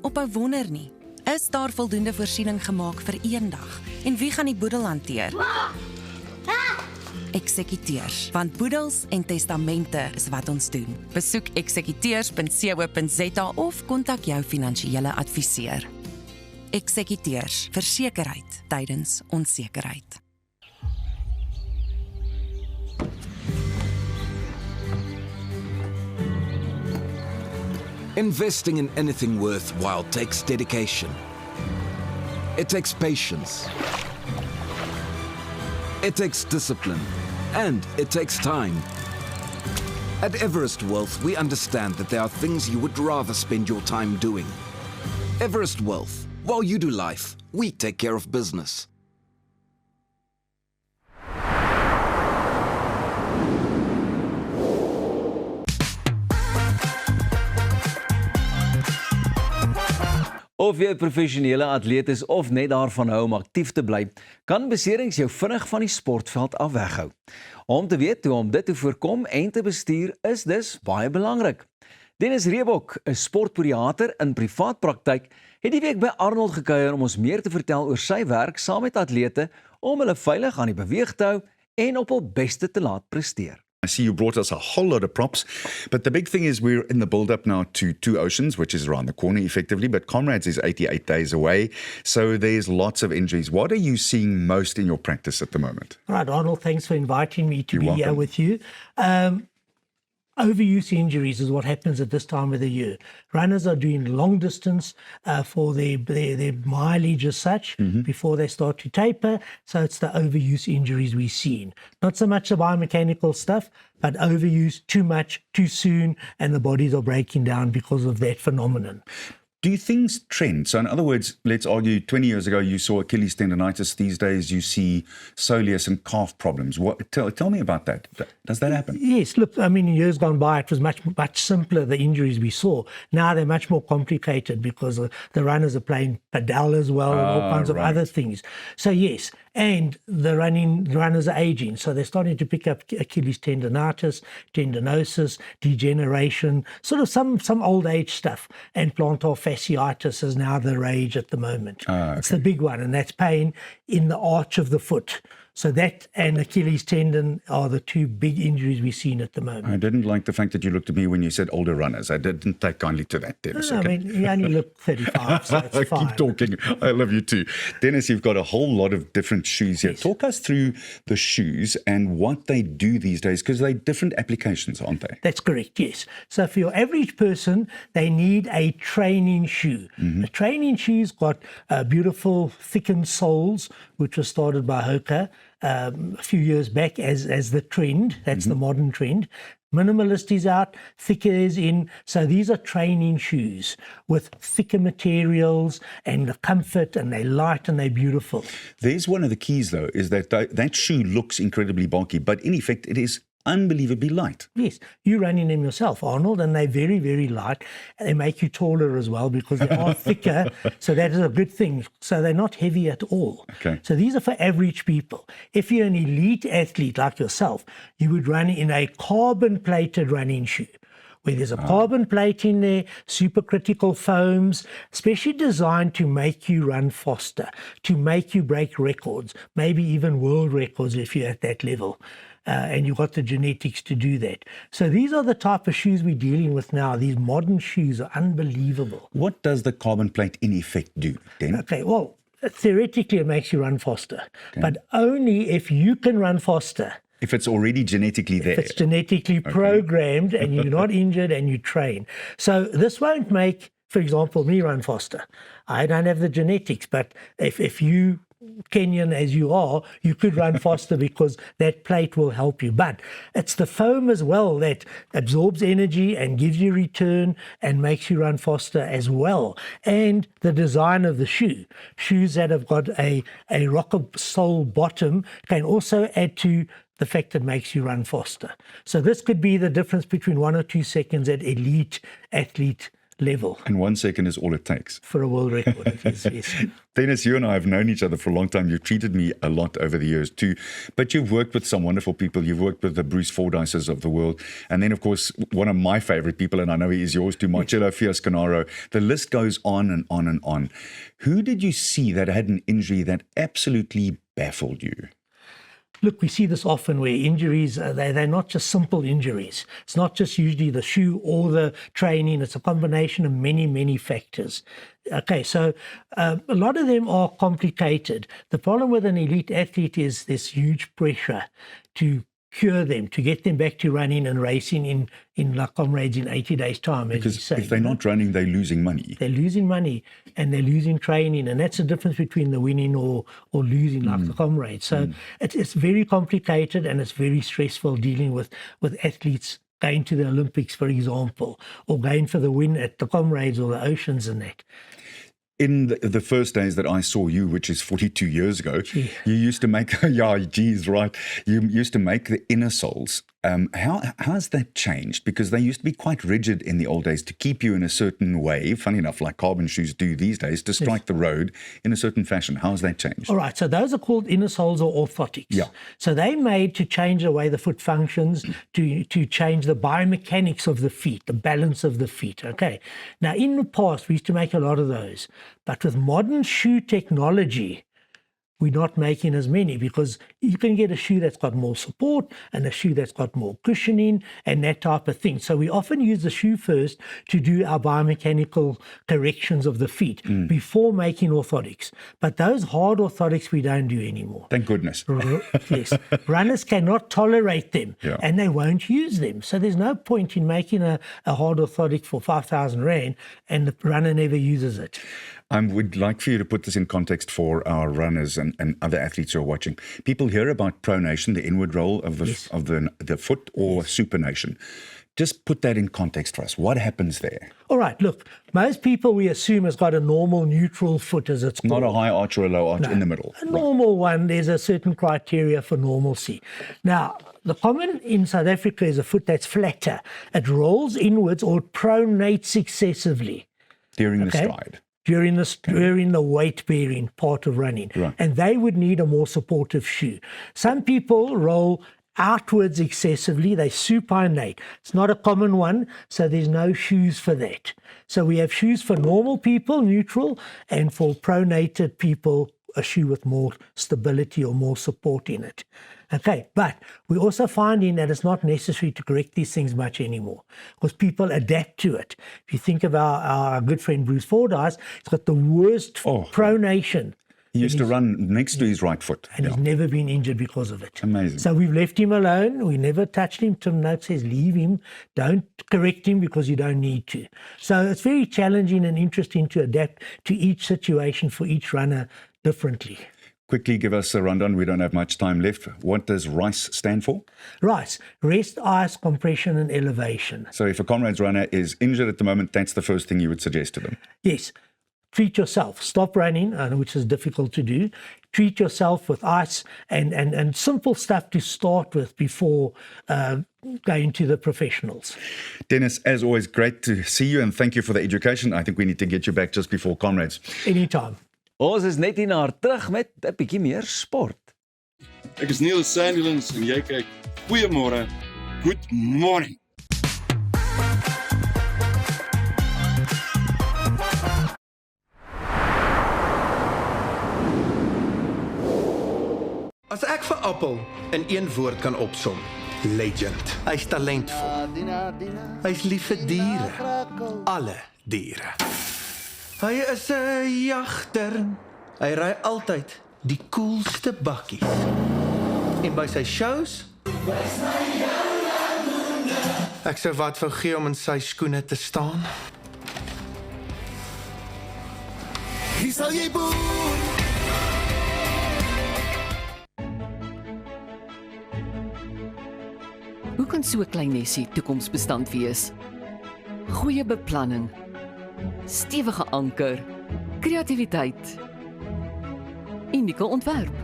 Ophou wonder nie. Is daar voldoende voorsiening gemaak vir eendag? En wie gaan die boedel hanteer? Eksekuteurs, want boedels en testamente is wat ons doen. Besoek eksekuteurs.co.za of kontak jou finansiële adviseur. Eksekuteurs, versekerheid tydens onsekerheid. Investing in anything worthwhile takes dedication. It takes patience. It takes discipline. And it takes time. At Everest Wealth, we understand that there are things you would rather spend your time doing. Everest Wealth. While you do life, we take care of business. Of jy 'n professionele atleet is of net daarvan hou om aktief te bly, kan beserings jou vinnig van die sportveld af weghou. Om te weet hoe om dit te voorkom en te bestuur is dus baie belangrik. Dennis Reebok, 'n sportpediater in privaat praktyk, het die week by Arnold gekuier om ons meer te vertel oor sy werk saam met atlete om hulle veilig aan die beweeg te hou en op hul beste te laat presteer. I see you brought us a whole lot of props, but the big thing is we're in the build-up now to Two Oceans, which is around the corner effectively, but Comrades is 88 days away, so there's lots of injuries. What are you seeing most in your practice at the moment? Right, Arnold, thanks for inviting me to You're be here welcome. with you. Overuse injuries is what happens at this time of the year. Runners are doing long distance for their mileage as such before they start to taper. So it's the overuse injuries we've seen. Not so much the biomechanical stuff, but overuse too much, too soon, and the bodies are breaking down because of that phenomenon. Do things trend? So in other words, let's argue 20 years ago you saw Achilles tendonitis. These days you see soleus and calf problems. Tell me about that. Does that happen? Yes, look, I mean, in years gone by, it was much simpler, the injuries we saw. Now they're much more complicated because the runners are playing padel as well and all kinds of other things. So yes, and the runners are aging. So they're starting to pick up Achilles tendonitis, tendinosis, degeneration, sort of some old age stuff. And plantar fasciitis is now the rage at the moment. Okay. It's the big one, and that's pain in the arch of the foot. So that and Achilles tendon are the two big injuries we've seen at the moment. I didn't like the fact that you looked at me when you said older runners. I didn't take kindly to that, Dennis. I mean, you only look 35, so it's fine. Keep talking. I love you too. Dennis, you've got a whole lot of different shoes here. Yes. Talk us through the shoes and what they do these days, because they're different applications, aren't they? That's correct, yes. So for your average person, they need a training shoe. The training shoe's got beautiful thickened soles, which was started by Hoka a few years back as the trend. That's the modern trend. Minimalist is out, thicker is in. So these are training shoes with thicker materials and the comfort, and they're light and they're beautiful. There's one of the keys, though, is that that shoe looks incredibly bulky, but in effect it is unbelievably light. Yes, you run in them yourself, Arnold, and they're very, very light. They make you taller as well because they are thicker, so that is a good thing. So they're not heavy at all. Okay. So these are for average people. If you're an elite athlete like yourself, you would run in a carbon-plated running shoe, where there's a carbon plate in there, supercritical foams, specially designed to make you run faster, to make you break records, maybe even world records if you're at that level. And you've got the genetics to do that. So these are the type of shoes we're dealing with now. These modern shoes are unbelievable. What does the carbon plate in effect do, then? Okay, well, theoretically it makes you run faster, but only if you can run faster. If it's already genetically there. If it's genetically programmed and you're not injured and you train. So this won't make for example, me run faster. I don't have the genetics, but if you, Kenyan as you are, you could run faster because that plate will help you. But it's the foam as well that absorbs energy and gives you return and makes you run faster as well. And the design of the shoe. Shoes that have got a rocker sole bottom can also add to the fact that makes you run faster. So this could be the difference between 1 or 2 seconds at elite athlete level. And 1 second is all it takes. For a world record, yes. Dennis, you and I have known each other for a long time. You've treated me a lot over the years too. But you've worked with some wonderful people. You've worked with the Bruce Fordyces of the world. And then, of course, one of my favorite people, and I know he is yours too, Marcello Fiasconaro. The list goes on and on and on. Who did you see that had an injury that absolutely baffled you? Look, we see this often where injuries, they're not just simple injuries. It's not just usually the shoe or the training. It's a combination of many, many factors. Okay, so a lot of them are complicated. The problem with an elite athlete is this huge pressure to cure them, to get them back to running and racing in like Comrades in 80 days' time, as you say. Because if they're not running, they're losing money. They're losing money and they're losing training, and that's the difference between the winning or losing, like the Comrades. So it's very complicated and it's very stressful dealing with athletes going to the Olympics, for example, or going for the win at the Comrades or the Oceans and that. In the first days that I saw you, which is 42 years ago, you used to make, you used to make the inner soles. How has that changed? Because they used to be quite rigid in the old days to keep you in a certain way, funny enough, like carbon shoes do these days, to strike the road in a certain fashion. How has that changed? All right, so those are called inner soles or orthotics. Yeah. So they're made to change the way the foot functions, to change the biomechanics of the feet, the balance of the feet, okay? Now, in the past, we used to make a lot of those, but with modern shoe technology, we're not making as many because you can get a shoe that's got more support and a shoe that's got more cushioning and that type of thing. So we often use the shoe first to do our biomechanical corrections of the feet before making orthotics. But those hard orthotics we don't do anymore. Thank goodness. Yes. Runners cannot tolerate them and they won't use them. So there's no point in making a hard orthotic for 5,000 Rand and the runner never uses it. I would like for you to put this in context for our runners and other athletes who are watching. People hear about pronation, the inward roll of the foot, or supination. Just put that in context for us. What happens there? All right, look, most people we assume has got a normal neutral foot, as it's called. Not a high arch or a low arch in the middle. A normal one, there's a certain criteria for normalcy. Now, the common in South Africa is a foot that's flatter. It rolls inwards or pronates excessively. During the stride. During the weight-bearing part of running. Right. And they would need a more supportive shoe. Some people roll outwards excessively, they supinate. It's not a common one, so there's no shoes for that. So we have shoes for normal people, neutral, and for pronated people, a shoe with more stability or more support in it. Okay, but we're also finding that it's not necessary to correct these things much anymore because people adapt to it. If you think of our good friend Bruce Fordyce, he's got the worst pronation. He used to run next to his right foot. And he's never been injured because of it. Amazing. So we've left him alone. We never touched him. Tim Noakes says, leave him. Don't correct him because you don't need to. So it's very challenging and interesting to adapt to each situation for each runner differently. Quickly give us a rundown. We don't have much time left. What does RICE stand for? RICE, rest, ice, compression and elevation. So if a Comrades runner is injured at the moment, that's the first thing you would suggest to them? Yes. Treat yourself. Stop running, which is difficult to do. Treat yourself with ice and simple stuff to start with before going to the professionals. Dennis, as always, great to see you and thank you for the education. I think we need to get you back just before Comrades. Anytime. Ons is net hier na terug met 'n bietjie meer sport. Ek is Neil Sandilands en jy kyk Goeiemôre. Good morning. As ek vir Appel in een woord kan opsom, legend. Hy's talentvol. Hy's lief vir diere. Alle diere. Hy is 'n jagter. Hy ry altyd die coolste bakkies. En by sy shows ek sou wat wou gee om in sy skoene te staan. Hier sal jy boer. Hoe kan so 'n klein nesie toekomsbestand wees? Goeie beplanning, stewige anker, kreatiwiteit, unieke ontwerp,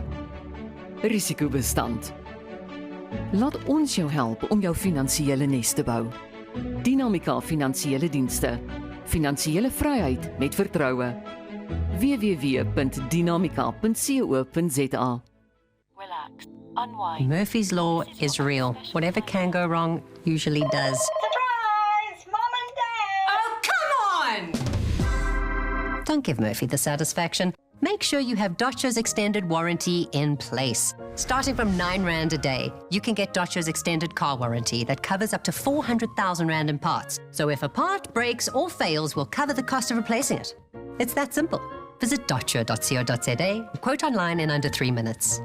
risikobestand. Laat ons jou help om jou finansiële nes te bou. Dinamika Finansiële Dienste. Finansiële vryheid met vertroue. www.dinamika.co.za. Murphy's Law is real. Whatever can go wrong usually does. Surprise! Mom and Dad! Oh, come on! Don't give Murphy the satisfaction. Make sure you have Dodge's extended warranty in place. Starting from R9 a day, you can get Dodge's extended car warranty that covers up to 400,000 Rand in parts. So if a part breaks or fails, we'll cover the cost of replacing it. It's that simple. Visit dodge.co.za, quote online in under 3 minutes.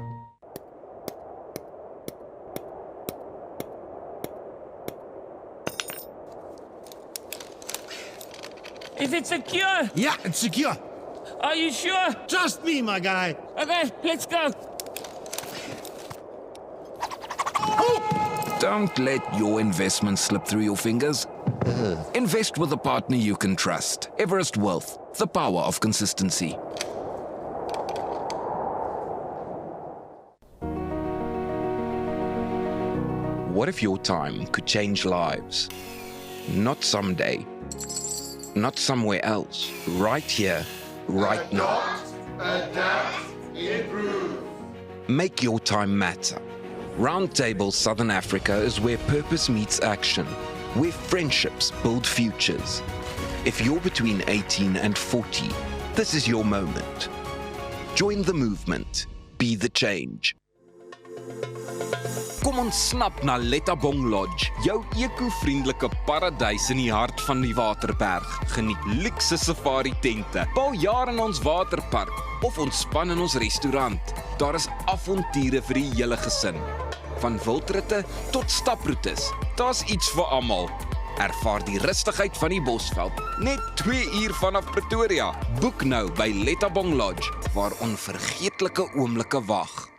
Is it secure? Yeah, it's secure. Are you sure? Trust me, my guy. Okay, let's go. Don't let your investment slip through your fingers. Invest with a partner you can trust. Everest Wealth, the power of consistency. What if your time could change lives? Not someday, not somewhere else, right here, right now. Adapt, improve. Make your time matter. Roundtable Southern Africa is where purpose meets action, where friendships build futures. If you're between 18 and 40, this is your moment. Join the movement. Be the change. Kom ons snap na Lettabong Lodge, jou eco-vriendelike paradys in die hart van die Waterberg. Geniet luukse safari tente, bou jaar in ons waterpark of ontspan in ons restaurant. Daar is avonture vir die hele gesin. Van wildritte tot staproetes, daar's iets vir almal. Ervaar die rustigheid van die Bosveld, net 2 uur vanaf Pretoria. Boek nou by Lettabong Lodge, waar onvergeetlike oomblikke wag.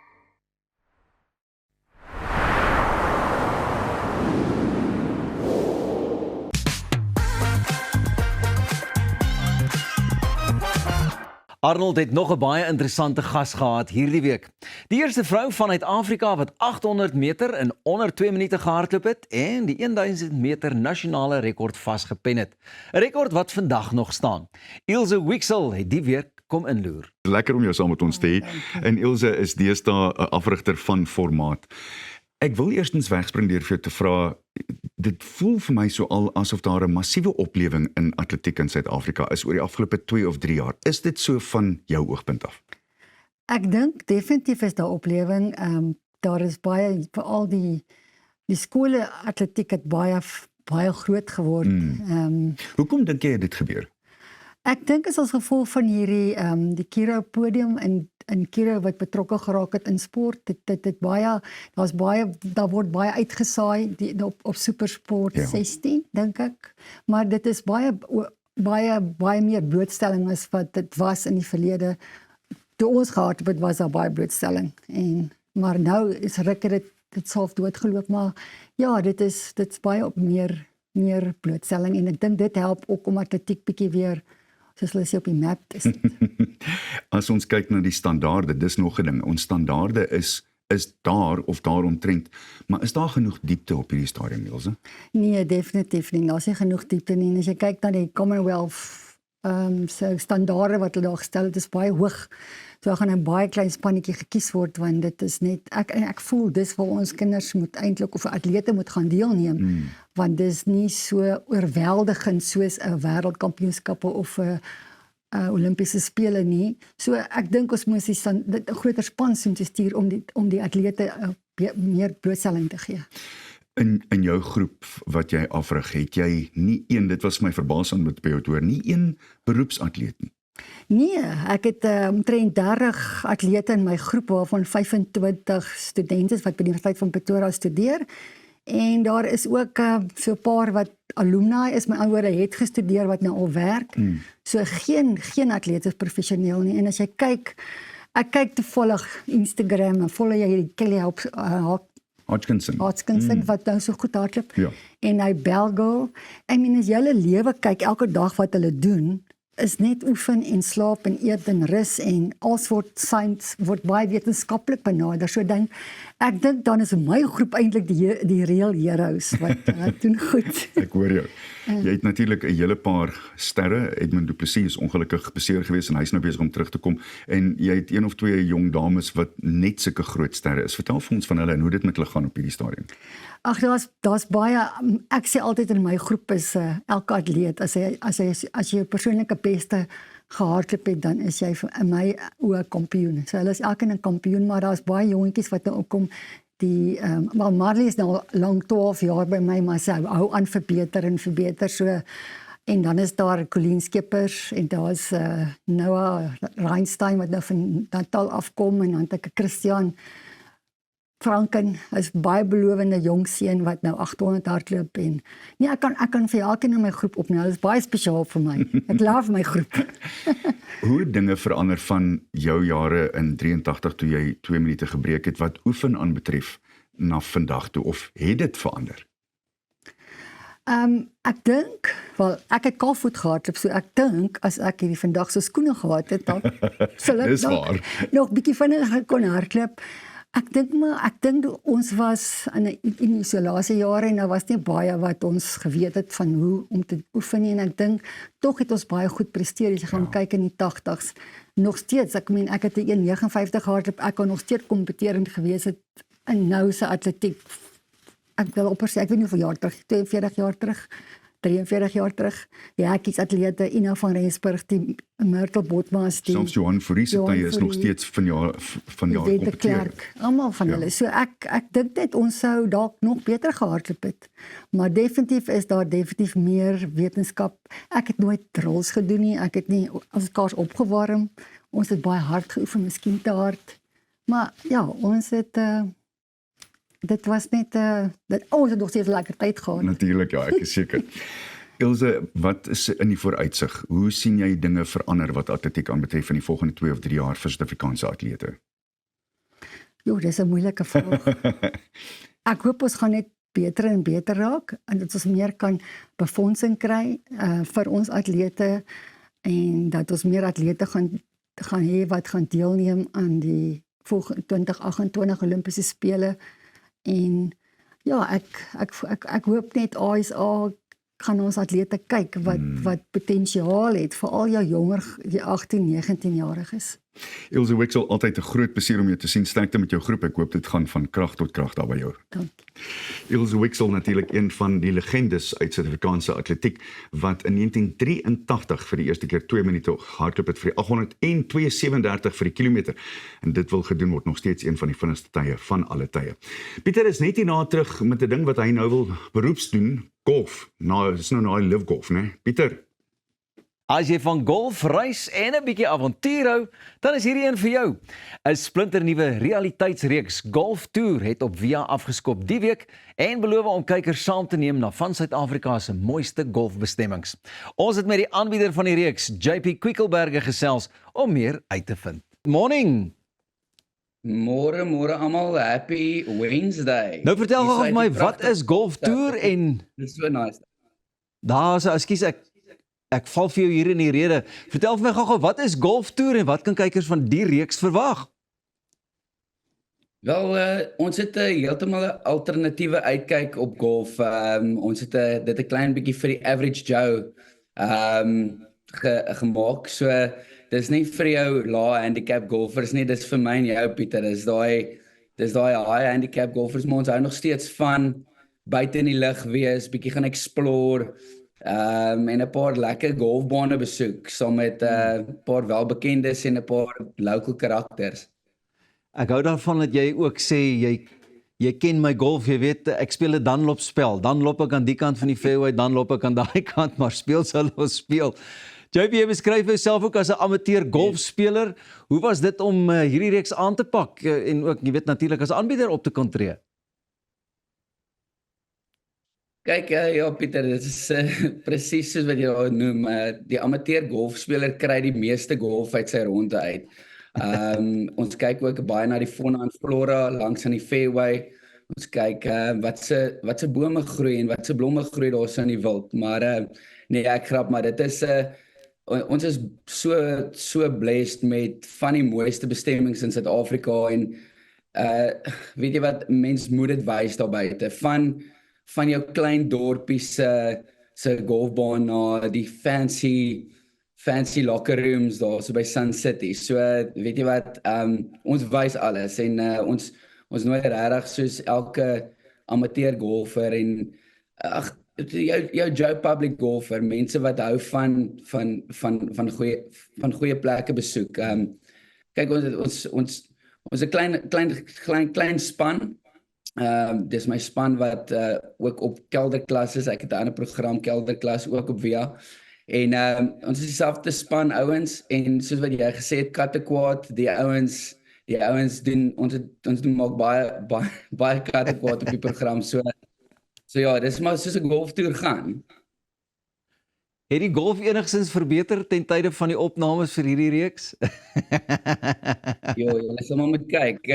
Arnold het nog 'n baie interessante gas gehad hierdie week. Die eerste vrou vanuit Afrika wat 800 meter in onder 2 minute gehardloop het en die 1000 meter nasionale rekord vasgepen het. 'n Rekord wat vandag nog staan. Ilse Wixel het die week kom inloer. Lekker om jou saam met ons te hê. En Ilse is deesdae 'n afrigter van formaat. Ek wil eerstens wegspring deur vir jou te vra, dit voel vir my so al asof daar 'n massiewe oplewing in atletiek in Suid-Afrika is oor die afgelope 2 of 3 jaar. Is dit so van jou oogpunt af? Ek dink definitief is daar oplewing. Daar is baie, veral die skole atletiek het baie groot geword. Hoekom dink jy dit gebeur? Ek dink is as gevolg van hierdie die Kiro podium in Kiro wat betrokke geraak het in sport. Daar word baie uitgesaai op Supersport 16, dink ek. Maar dit is baie meer blootstelling as wat dit was in die verlede. Toe ons gehad het, was daar baie blootstelling. Maar nou is dit self doodgeloop. Maar ja, dit is baie op meer blootstelling. En ek dink dit help ook om atletiek bietjie weer soos hulle sê op die map is. As ons kyk na die standaarde, dis nog 'n ding. Ons standaarde is daar of daaromtrent, maar is daar genoeg diepte op hierdie stadium, Ilse? Nee, definitief nie. Daar's nie genoeg diepte nie. En as jy kyk na die Commonwealth so standaarde wat hulle daar gestel het, is baie hoog. So daar gaan 'n baie klein spannetjie gekies word, want dit is net, ek voel dis waar ons kinders moet eintlik, of atlete moet gaan deelneem, want dis nie so oorweldigend soos 'n wêreldkampioenskappe of 'n Olimpiese spele nie. So ek dink ons moet 'n groter span te stuur om die atlete meer blootstelling te gee. In jou groep wat jy afrig, het jy nie een, dit was my verbaasend met by jou te hoor, nie een beroepsatleet nie? Nee, ek het omtrent 30 atlete in my groep, waarvan 25 studente wat by die Universiteit van Pretoria studeer, En daar is ook so 'n paar wat alumni is, met ander woorde het gestudeer wat nou al werk. So geen atleet is professioneel nie. En as jy kyk, ek kyk toevallig Instagram en volg jy hierdie Kelly Hodgkinson, wat nou so goed hardloop. Ja. En hy Belgo. I mean, as jy hulle lewe kyk elke dag wat hulle doen, is net oefen en slaap en eet en rus en alles word baie wetenskaplik benader. So ek dink dan is my groep eintlik die real heroes wat doen goed. Ek hoor jou. Jy het natuurlik 'n hele paar sterre. Edmund Du Plessis is ongelukkig beseer gewees en hy's nou besig om terug te kom. En jy het een of twee jong dames wat net sulke groot sterre is. Vertel vir ons van hulle en hoe dit met hulle gaan op hierdie stadium. Ag, daar's baie, ek sê altyd in my groep is elke atleet, as jy jou persoonlike beste gehardloop het, dan is jy in my oë kampioen. So hulle is elkeen 'n kampioen, maar daar's baie jongetjies wat nou opkom. Maar Marley is nou lank 12 jaar by my, maar sy hou aan verbeter, so, en dan is daar Colleen Skeppers, en daar is Noah Reinstein, wat nou van Natal afkom, en dan het ek Christian Franken, is baie belovende jong seun, wat nou 800 hardloop, en nee, ek kan vir elkeen in my groep opneem, dit is baie spesiaal vir my, ek love my groep. Hoe het dinge verander van jou jare in 83 toe jy 2 minute gebreek het, wat oefen aanbetref na vandag toe, of het dit verander? Ek dink, wel, ek het kaalvoet gehardloop, so ek dink, as ek hierdie vandag so skoene gehad het, dan sal ek nog bietjie vinniger kon hardloop. Ek dink ons was in isolasiejare en daar was nie baie wat ons geweet het van hoe om te oefen nie, en ek dink tog het ons baie goed presteer. As jy gaan kyk in die 80s, nog steeds, ek het 1:59 hardloop, ek kon nog steeds kompeterend gewees het in nou se atletiek. Ek wil opper sê, ek weet nie hoeveel jaar terug, 42 jaar terug, 43 jaar terug. Ja, ek is atlete, Ina van Rensburg, die Myrtle Botmas, die selfs Johan Fourie se tye is nog steeds van jaar kompeteer. Almal van hulle. So ek dink net ons sou dalk nog beter gehardloop het. Maar definitief is daar definitief meer wetenskap. Ek het nooit drills gedoen nie. Ek het nie as kaars opgewarm. Ons het baie hard geoefen, miskien te hard. Maar ja, ons het dit was net ons het nog steeds lekker tyd gehad. Natuurlik, ja, ek is seker. Ilse, wat is in die vooruitsig? Hoe sien jy dinge verander wat atletiek aanbetref in die volgende 2 of 3 jaar vir Suid-Afrikaanse atlete? Jo, dis 'n moeilike vraag. Ek hoop ons gaan net beter en beter raak en dat ons meer kan befondsing kry vir ons atlete en dat ons meer atlete gaan hê wat gaan deelneem aan die volgende 2028 Olimpiese spele. En ja, ek hoop net ASA gaan ons atlete kyk wat potensiaal het, veral jou jonger, die 18, 19-jariges. Ilse Wixel, altyd 'n groot plesier om jou te sien. Sterkte met jou groep. Ek hoop dit gaan van krag tot krag daar by jou. Dankie. Ilse Wixel, natuurlik een van die legendes uit Suid-Afrikaanse atletiek, wat in 1983 vir die eerste keer 2 minute hardloop het vir die 800 en 2:37 vir die kilometer. En dit wil gedoen word nog steeds een van die vinnigste tye van alle tye. Pieter is net hierna terug met 'n ding wat hy nou wil beroeps doen, golf. Nou, dis nou die live golf, né? Pieter. As jy van golf, reis en 'n bietjie avontuur hou, dan is hierdie een vir jou. 'n Splinternuwe realiteitsreeks Golf Tour het op Via afgeskop die week en beloof om kykers saam te neem na van Suid-Afrika se mooiste golfbestemmings. Ons het met die aanbieder van die reeks, JP Quickelberger, gesels om meer uit te vind. Morning. Môre almal, happy Wednesday. Nou vertel gou vir my, wat is Golf Tour en dis so nice. Daar's, ekskuus, ek val vir jou hier in die rede. Vertel vir my gou, wat is Golf Tour en wat kan kykers van die reeks verwag? Wel, ons het heeltemal 'n alternatiewe uitkyk op golf. Ons het dit 'n klein bietjie vir die average Joe gemaak. So dis nie vir jou lae handicap golfers nie, dis vir my en jou, Pieter. Dis daai high handicap golfers, maar ons hou nog steeds van buite in die lug wees, bietjie gaan explore. En 'n paar lekker golfbane besoek, saam met 'n paar welbekendes en 'n paar local karakters. Ek hou daarvan dat jy ook sê, jy ken my golf, jy weet, ek speel 'n Dunlop spel, dan loop ek aan die kant van die fairway, dan loop ek aan daai kant, maar speel sal ons speel. JP, jy beskryf jouself ook as 'n amateur golfspeler. Hoe was dit om hierdie reeks aan te pak en ook, jy weet, natuurlik as aanbieder op te kon tree? Kyk, ja Pieter, dit is presies soos wat jy daar noem. Die amateur golfspeler kry die meeste golf uit sy ronde uit. Ons kyk ook baie na die fauna en flora langs aan die fairway. Ons kyk wat se bome groei en wat se blomme groei daar so in die wild. Maar nee, ek grap, maar dit is ons is so blessed met van die mooiste bestemmings in Suid-Afrika en weet jy wat, mens moet dit wys daar buite. Van jou klein dorpie se golfbaan na die fancy locker rooms daar so by Sun City. So weet jy wat, ons wys alles en ons nooi regtig soos elke amateur golfer en jou Joe public golfer, mense wat hou van goeie plekke besoek. Kyk, ons is 'n klein span. Dis my span wat ook op kelderklas is. Ek het 'n ander program kelderklas ook op VIA. En ons is dieselfde span ouens en soos wat jy gesê het, katte kwaad, die ouens doen ons doen maak baie katte kwaad op die program. So ja, dis maar soos 'n golftoer gaan. Het die golf enigstens verbeter ten tye van die opnames vir hierdie reeks? Jo, jy sal maar moet kyk.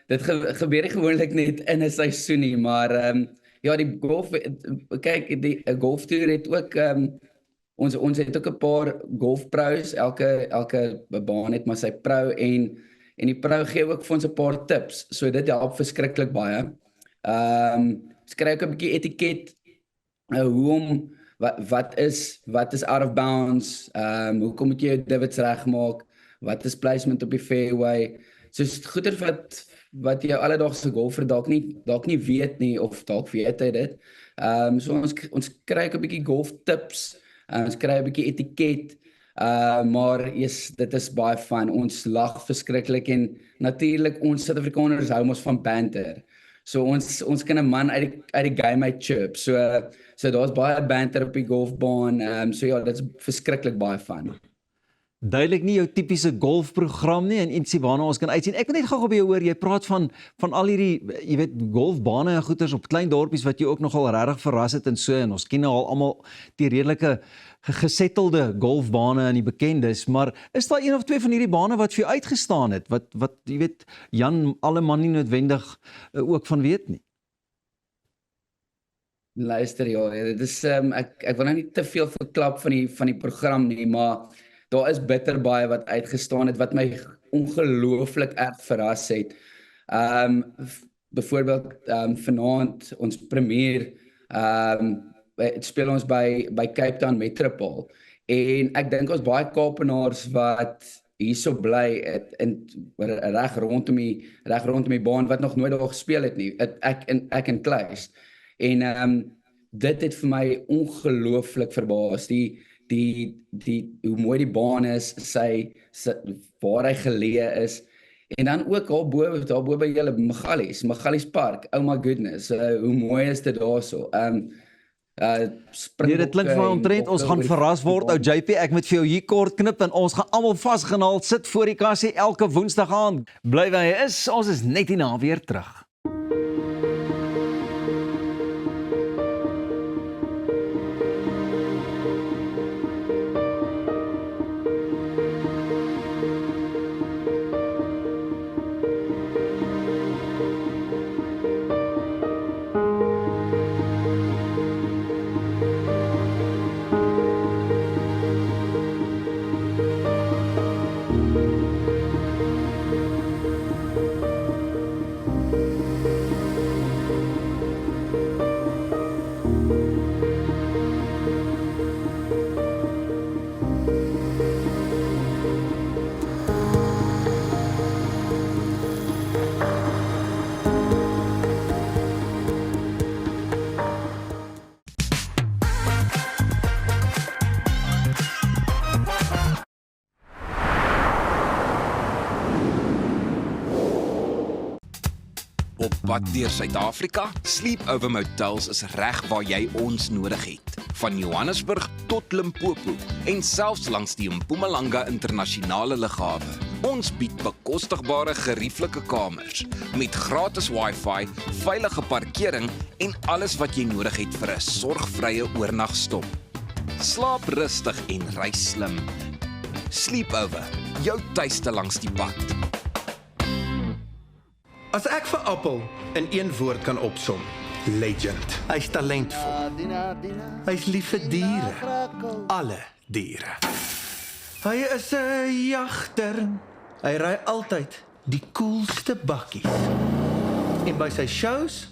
Dit gebeur gewoonlik net in 'n seisoen nie, maar ja, die golf, kyk, die golftoer het ook ons het ook 'n paar golfpros, elke baan het maar sy pro en die pro gee ook vir ons 'n paar tips, so dit help verskriklik baie. Ons kry ook 'n bietjie etiket, hoe om wat is out of bounds, hoekom moet jy jou divots regmaak, wat is placement op die fairway, soos goeie wat jou alledaagse golfer dalk nie weet nie, of dalk weet hy dit. So ons kry ook 'n bietjie golf tips, ons kry 'n bietjie etiket, maar dit is baie fun, ons lag verskriklik en natuurlik ons Suid-Afrikaners hou ons van banter. So ons kan 'n man uit die game uit chirp. So daar's baie banter op die golfbaan. So ja, dit is verskriklik baie fun. Duidelik nie jou tipiese golfprogram nie en ietsie waarna ons kan uitsien. Ek wil net gou by jou hoor, jy praat van al hierdie, jy weet, golfbane en goeters op klein dorpies wat jy ook nogal regtig verras het en so, en ons ken nou al almal die redelike gesettelde golfbane en die bekendes, maar is daar een of twee van hierdie bane wat vir jou uitgestaan het, wat jy weet, Jan Alleman nie noodwendig ook van weet nie? Luister, ja, dit is, ek wil nou nie te veel verklap van die program nie, maar daar is bitter baie wat uitgestaan het, wat my ongelooflik erg verras het. Byvoorbeeld, vanaand, ons premier, speel ons by Cape Town Metropole, en ek dink ons baie Kaapenaars wat hierso bly, reg rondom die baan, wat nog nooit daar gespeel het nie, ek en Kluis, en dit het vir my ongelooflik verbaas, hoe mooi die baan is, waar hy geleë is, en dan ook daarbo by julle Magalies Park, oh my goodness, hoe mooi is dit daarso. Nee, dit klink vir my omtrent, ons gaan verras word, ou JP, ek moet vir jou hier kort knip, en ons gaan almal vasgenaal sit voor die kassie elke woensdag aand. Bly waar jy is, ons is net hierna weer terug. Op pad deur Suid-Afrika, Sleepover Motels is reg waar jy ons nodig het. Van Johannesburg tot Limpopo en selfs langs die Mpumalanga internasionale lughawe. Ons bied bekostigbare gerieflike kamers met gratis Wi-Fi, veilige parkering en alles wat jy nodig het vir 'n sorgvrye oornagstop. Slaap rustig en reis slim. Sleepover, jou tuiste langs die pad. As ek vir Appel in een woord kan opsom, legend. Hy's talentvol. Hy's lief vir diere. Alle diere. Hy is 'n jagter. Hy ry altyd die coolste bakkies. En by sy shows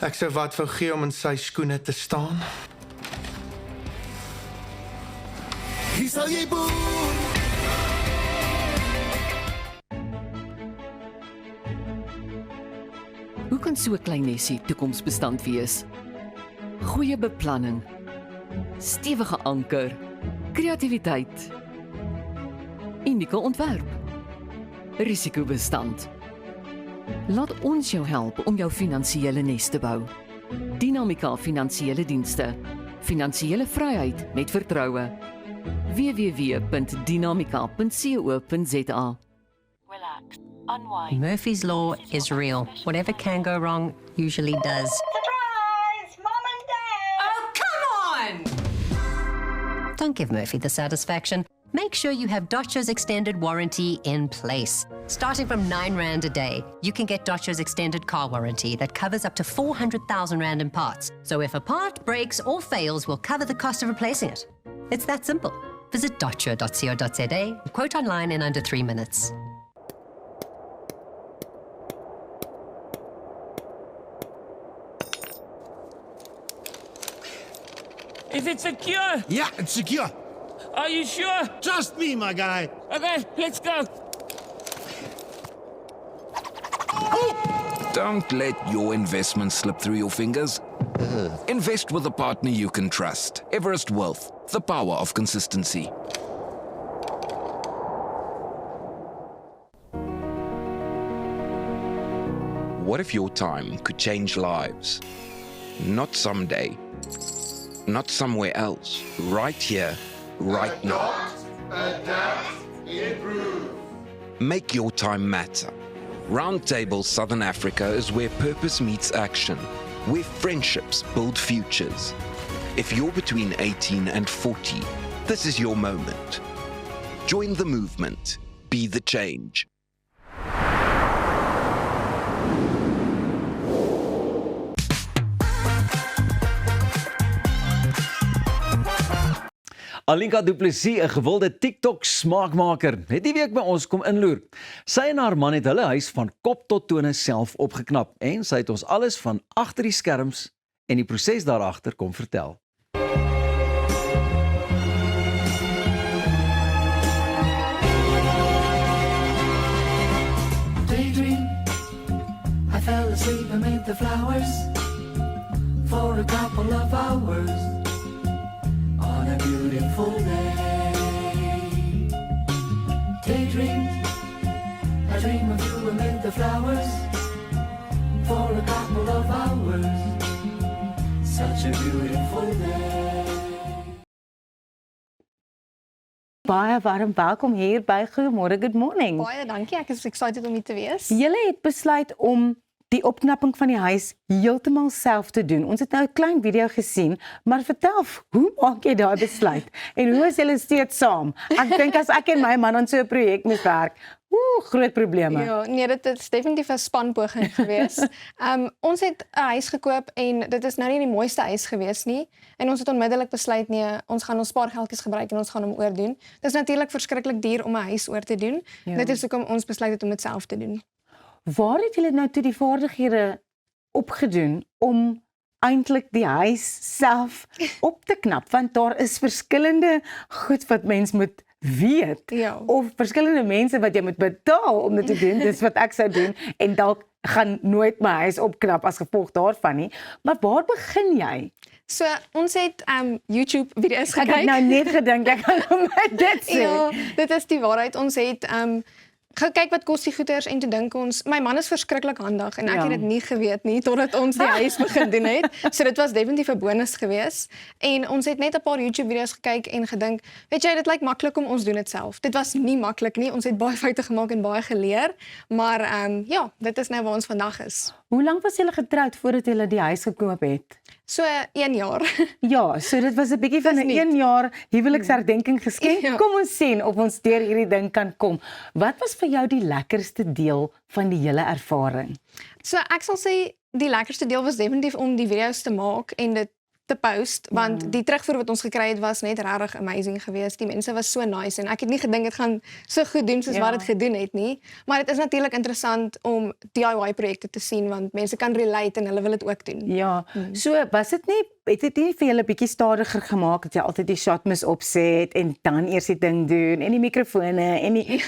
ek sou wat wou gee om in sy skoene te staan. Hier sal jy boer. Hoe kan so 'n klein nesie toekomsbestand wees? Goeie beplanning, stewige anker, kreatiwiteit, unieke ontwerp, risikobestand. Laat ons jou help om jou finansiële nes te bou. Dinamika Finansiële Dienste. Finansiële vryheid met vertroue. www.dinamika.co.za. Murphy's Law is real. Whatever can go wrong usually does. Surprise! Mom and Dad! Oh, come on! Don't give Murphy the satisfaction. Make sure you have Dodge's extended warranty in place. Starting from R9 a day, you can get Dodge's extended car warranty that covers up to 400,000 Rand in parts. So if a part breaks or fails, we'll cover the cost of replacing it. It's that simple. Visit dodge.co.za, quote online in under 3 minutes. Is it secure? Yeah, it's secure. Are you sure? Trust me, my guy. Okay, let's go. Don't let your investment slip through your fingers. Invest with a partner you can trust. Everest Wealth, the power of consistency. What if your time could change lives? Not someday, not somewhere else, right here, right now. Adapt, improve. Make your time matter. Roundtable Southern Africa is where purpose meets action, where friendships build futures. If you're between 18 and 40, this is your moment. Join the movement. Be the change. Alinka Du Plessis, 'n gewilde TikTok smaakmaker, het die week by ons kom inloer. Sy en haar man het hulle huis van kop tot tone self opgeknap en sy het ons alles van agter die skerms en die proses daarachter kom vertel. Daydream, I fell asleep amid the flowers for a couple of hours. On a beautiful day, daydream, I dream of you amid the flowers for a couple of hours. Such a beautiful day. Baie warm welkom hier by Goeiemôre, good morning. Baie dankie, ek is excited om hier te wees. Julle het besluit om die opknapping van die huis heeltemal self te doen. Ons het nou 'n klein video gesien, maar vertel, hoe maak jy daai besluit? En hoe is julle steeds saam? Ek dink as ek en my man aan so 'n projek moet werk, groot probleme. Ja, nee, dit is definitief 'n spanpoging gewees. Ons het 'n huis gekoop en dit is nou nie die mooiste huis gewees nie. En ons het onmiddellik besluit nee, ons gaan ons spaargeldjies gebruik en ons gaan hom oordoen. Dit is natuurlik verskriklik duur om 'n huis oor te doen. Ja. Dit is hoekom ons besluit het om dit self te doen. Waar het julle nou toe die vaardighede opgedoen om eintlik die huis self op te knap? Want daar is verskillende goed wat mens moet weet. Ja. Of verskillende mense wat jy moet betaal om dit te doen. Dis wat ek sou doen en dalk gaan nooit my huis opknap as gevolg daarvan nie. Maar waar begin jy? So, ons het YouTube video's Ek gekyk. het nou net gedink ek gaan dit sê. Ja, dit is die waarheid. Ons het gekyk wat kos die goeders en toe dink ons, my man is verskriklik handig en ek Ja. het dit nie geweet nie totdat ons die huis begin doen het. So dit was definitief 'n bonus gewees. En ons het net 'n paar YouTube video's gekyk en gedink, weet jy, dit lyk maklik om ons doen dit self. Dit was nie maklik nie. Ons het baie foute gemaak en baie geleer, maar ja, dit is nou waar ons vandag is. Hoe lank was julle getroud voordat julle die huis gekoop het? So 1 jaar. Ja, so dit was 'n bietjie van 'n 1 jaar huweliksherdenking geskenk. Ja. Kom ons sien of ons deur hierdie ding kan kom. Wat was vir jou die lekkerste deel van die hele ervaring? So ek sal sê die lekkerste deel was definitief om die video's te maak en dit te post, want die terugvoer wat ons gekry het was net regtig amazing geweest. Die mense was so nice en ek het nie gedink dit gaan so goed doen soos wat dit gedoen het nie. Maar dit is natuurlik interessant om DIY projekte te sien want mense kan relate en hulle wil dit ook doen. Ja, so was dit nie, het dit nie vir julle bietjie stadiger gemaak dat jy altyd die shot moes opset en dan eers die ding doen en die mikrofone en die,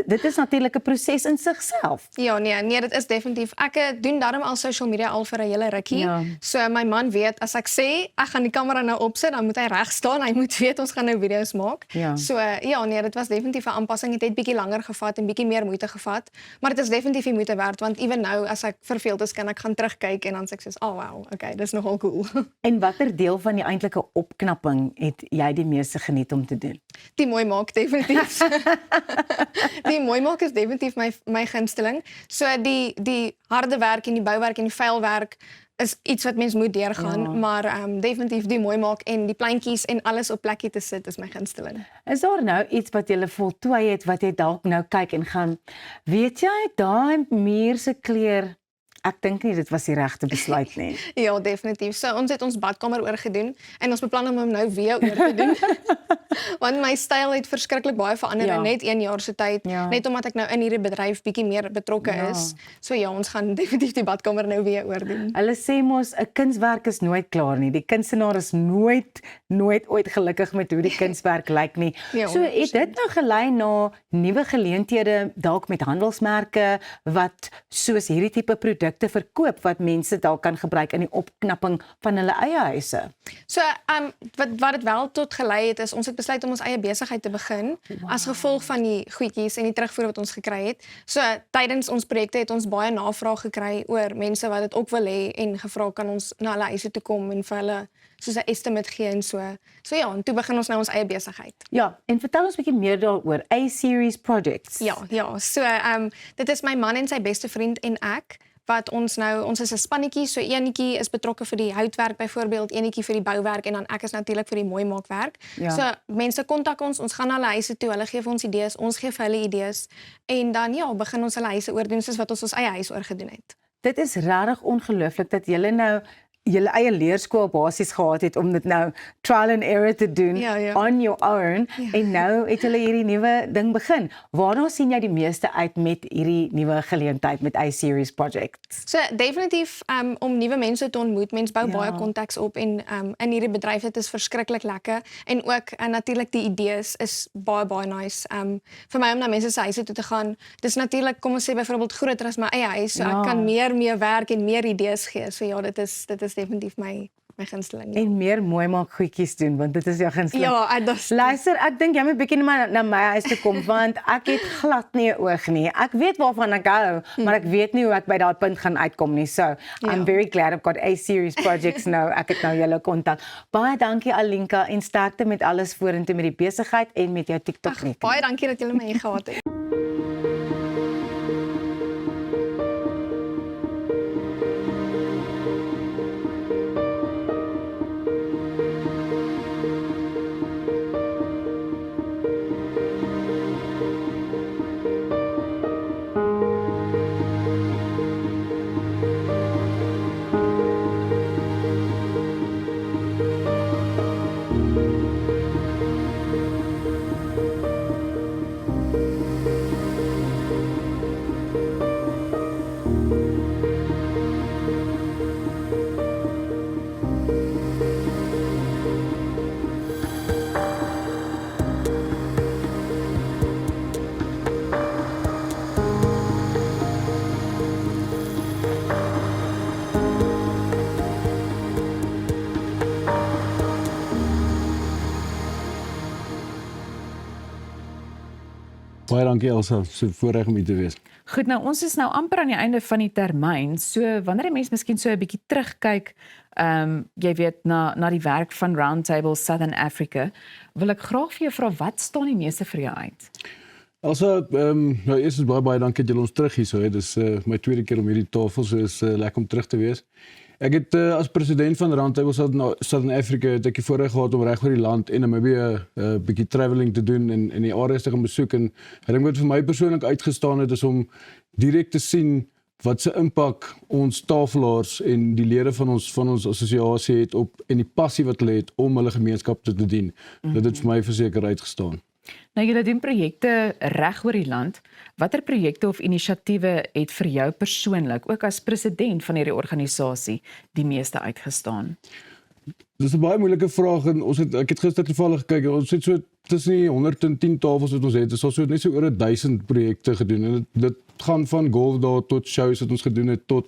dit is natuurlik 'n proses in sigself. Ja, nee, dit is definitief. Ek doen daarom al social media al vir 'n hele rukkie. Ja. So my man weet as ek sê ek gaan die kamera nou opsit, dan moet hy reg staan. Hy moet weet ons gaan nou video's maak. Ja. So ja, nee, dit was definitief 'n aanpassing. Dit het bietjie langer gevat en bietjie meer moeite gevat, maar dit is definitief die moeite werd want ewen nou as ek verveeld is, kan ek gaan terugkyk en dan sê ek soos, "Oh wow, okay, dis nogal cool." En watter deel van die eintlike opknapping het jy die meeste geniet om te doen? Die mooi maak definitief. Die mooi maak is definitief my gunsteling. So die harde werk en die bouwerk en die vuilwerk is iets wat mens moet deurgaan, maar definitief die mooi maak en die pleintjies en alles op plekkie te sit is my gunsteling. Is daar nou iets wat jy voltooi het wat jy dalk nou kyk en gaan, weet jy, daai muur se kleur, ek dink nie dit was die regte besluit nie. Ja, definitief. So ons het ons badkamer oorgedoen en ons beplan om hom nou weer oor te doen. Want my styl het verskriklik baie verander in net 1 jaar se tyd, net omdat ek nou in hierdie bedryf bietjie meer betrokke is. So ja, ons gaan definitief die badkamer nou weer oordoen. Hulle sê mos 'n kunswerk is nooit klaar nie. Die kunstenaar is nooit ooit gelukkig met hoe die kunswerk lyk nie. Ja, So het dit nou gelei na nuwe geleenthede dalk met handelsmerke wat soos hierdie tipe produkte verkoop wat mense dalk kan gebruik in die opknapping van hulle eie huise. So wat dit wel tot gelei het is ons het besluit om ons eie besigheid te begin as gevolg van die goedjies en die terugvoer wat ons gekry het. So tydens ons projekte het ons baie navraag gekry oor mense wat dit ook wil hê en gevra kan ons na hulle huise toe kom en vir hulle soos 'n estimate gee en so. So ja, en toe begin ons nou ons eie besigheid. Ja, en vertel ons 'n bietjie meer daaroor A-series projects. Ja, so dit is my man en sy beste vriend en ek wat ons is 'n spannetjie, so eenetjie is betrokke vir die houtwerk byvoorbeeld, eenetjie vir die bouwerk en dan ek is natuurlik vir die mooi maakwerk. Ja. So mense kontak ons gaan na hulle huise toe, hulle gee vir ons idees, ons gee vir hulle idees en dan ja, begin ons hulle huise oordoen soos wat ons eie huis oorgedoen het. Dit is regtig ongelooflik dat julle nou julle eie leerskool basies gehad het om dit nou trial and error te doen on your own en nou het julle hierdie nuwe ding begin. Waarna sien jy die meeste uit met hierdie nuwe geleentheid met A-series projects? So definitief om nuwe mense te ontmoet, mense bou baie kontaks op en in hierdie bedryf dit is verskriklik lekker en ook natuurlik die idees is baie nice. Vir my om na mense se huise toe te gaan, dis natuurlik kom ons sê byvoorbeeld groter as my eie huis, so ek kan meer werk en meer idees gee. So ja, dit is definitief my gunsteling. Ja. En meer mooi maak goedjies doen want dit is jou gunsteling. Ja, luister, ek dink jy moet bietjie na my huis toe kom want ek het glad nie 'n oog nie. Ek weet waarvan ek hou, maar ek weet nie hoe ek by daai punt gaan uitkom nie. So, I'm very glad I've got A-series projects nou. Ek het nou julle kontak. Baie dankie Alinka en sterkte met alles vorentoe met die besigheid en met jou TikTok rekening. Baie dankie dat julle my hier gehad het. Baie dankie Elsa, so voorreg om hier te wees. Goed, nou ons is nou amper aan die einde van die termyn. So wanneer 'n mens miskien so 'n bietjie terugkyk, jy weet na die werk van Roundtable Southern Africa, wil ek graag vir jou vra, wat staan die meeste vir jou uit? Also, nou eers is baie dankie dat julle ons terug hier so het. Dis my tweede keer om hierdie tafel, so is lekker om terug te wees. Ek het as president van Roundtable Southern Africa het ek die voorreg gehad om reg oor die land en Namibië 'n bietjie travelling te doen en die areas te gaan besoek, en ek dink wat vir my persoonlik uitgestaan het is om direk te sien wat se impak ons tafelaars en die lede van ons assosiasie het op en die passie wat hulle het om hulle gemeenskap te dien. Dit het vir my verseker uitgestaan. Nou julle doen projekte reg oor die land. Watter projekte of inisiatiewe het vir jou persoonlik, ook as president van hierdie organisasie, die meeste uitgestaan? Dis 'n baie moeilike vraag en ek het gister toevallig gekyk en ons het so tussen die 110 tafels wat ons het. Ons het net so oor 1000 projekte gedoen en dit gaan van golfdae tot shows wat ons gedoen het tot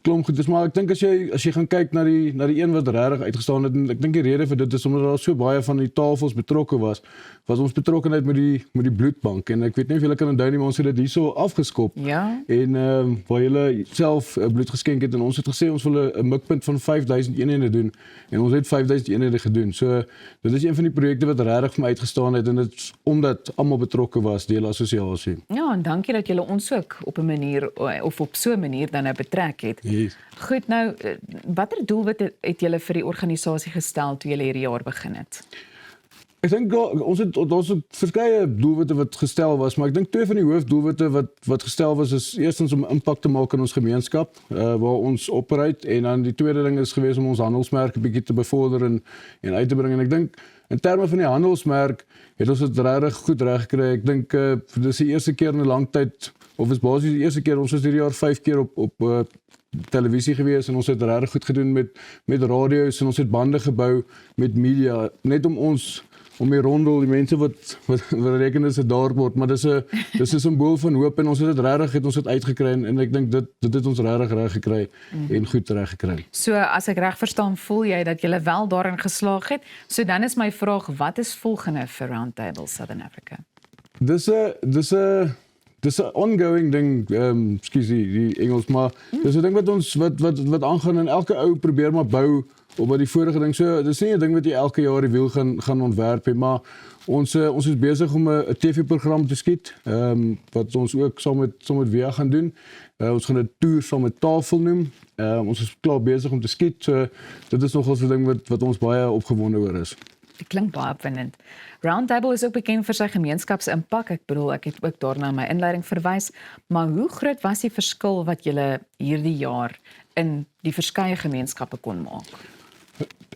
klomp goed. Maar ek dink as jy gaan kyk na die een wat regtig uitgestaan het, en ek dink die rede vir dit is omdat daar so baie van die tafels betrokke was ons betrokkenheid met die bloedbank, en ek weet nie of julle kan onthou nie, maar ons het dit hierso afgeskop. Ja. En waar julle self bloed geskenk het en ons het gesê ons wil 'n mikpunt van 5000 eenhede doen en ons het 5000 eenhede gedoen. So dit is een van die projekte wat regtig vir my uitgestaan het en dit is omdat almal betrokke was, die hele assosiasie. Ja, en dankie dat julle ons ook op 'n manier of op so 'n manier dan nou betrek het. Yes. Goed, nou watter doelwitte het julle vir die organisasie gestel toe julle hierdie jaar begin het? Ek dink ons het verskeie doelwitte wat gestel was, maar ek dink twee van die hoofdoelwitte wat gestel was is eerstens om impak te maak in ons gemeenskap waar ons operate, en dan die tweede ding is gewees om ons handelsmerk bietjie te bevorder en uit te bring. En ek dink in terme van die handelsmerk het ons dit regtig goed reg gekry. Ek dink dis die eerste keer in 'n lang tyd, of is basies die eerste keer, ons is hierdie jaar 5 keer op televisie gewees en ons het regtig goed gedoen met radio's en ons het bande gebou met media, net om die rondel, die mense wat reken is 'n dorpbord, maar dis 'n simbool van hoop en ons het dit uitgekry en ek dink dit het ons regtig reg gekry en goed reg gekry. So as ek reg verstaan, voel jy dat jy wel daarin geslaag het. So dan is my vraag, wat is volgende vir Roundtable Southern Africa? Dis 'n ongoing ding, die Engels, maar dis 'n ding wat aangaan en elke ou probeer maar bou op wat die vorige ding. So dis nie 'n ding wat jy elke jaar die wiel gaan ontwerp nie, maar ons is besig om 'n TV-program te skiet, wat ons ook saam met Via gaan doen. Ons gaan 'n toer saam met Tafel noem. Ons is klaar besig om te skiet. So dit is nogal so 'n ding wat ons baie opgewonde oor is. Dit klink baie opwindend. Roundtable is ook bekend vir sy gemeenskapsimpak. Ek bedoel, ek het ook daarna in my inleiding verwys, maar hoe groot was die verskil wat julle hierdie jaar in die verskeie gemeenskappe kon maak?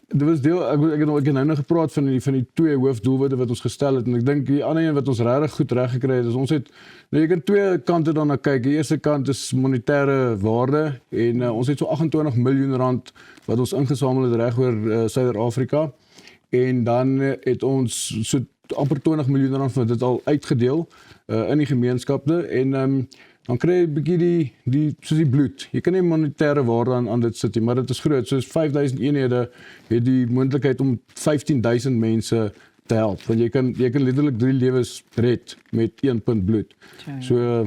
Dit was deel, ek het nou gepraat van die twee hoofdoelwitte wat ons gestel het, en ek dink die ander een wat ons regtig goed reg gekry het, is ons het, jy kan twee kante daarna kyk. Die eerste kant is monetêre waarde, en ons het so 28 miljoen rand wat ons ingesamel het reg oor Suider-Afrika, en dan het ons so amper 20 miljoen rand van dit al uitgedeel in die gemeenskappe, en dan kry jy 'n bietjie soos die bloed. Jy kan nie monetêre waarde aan dit sit nie, maar dit is groot. Soos 5000 eenhede het die moontlikheid om 15000 mense te help, want jy kan letterlik 3 lewens red met 1 punt bloed. So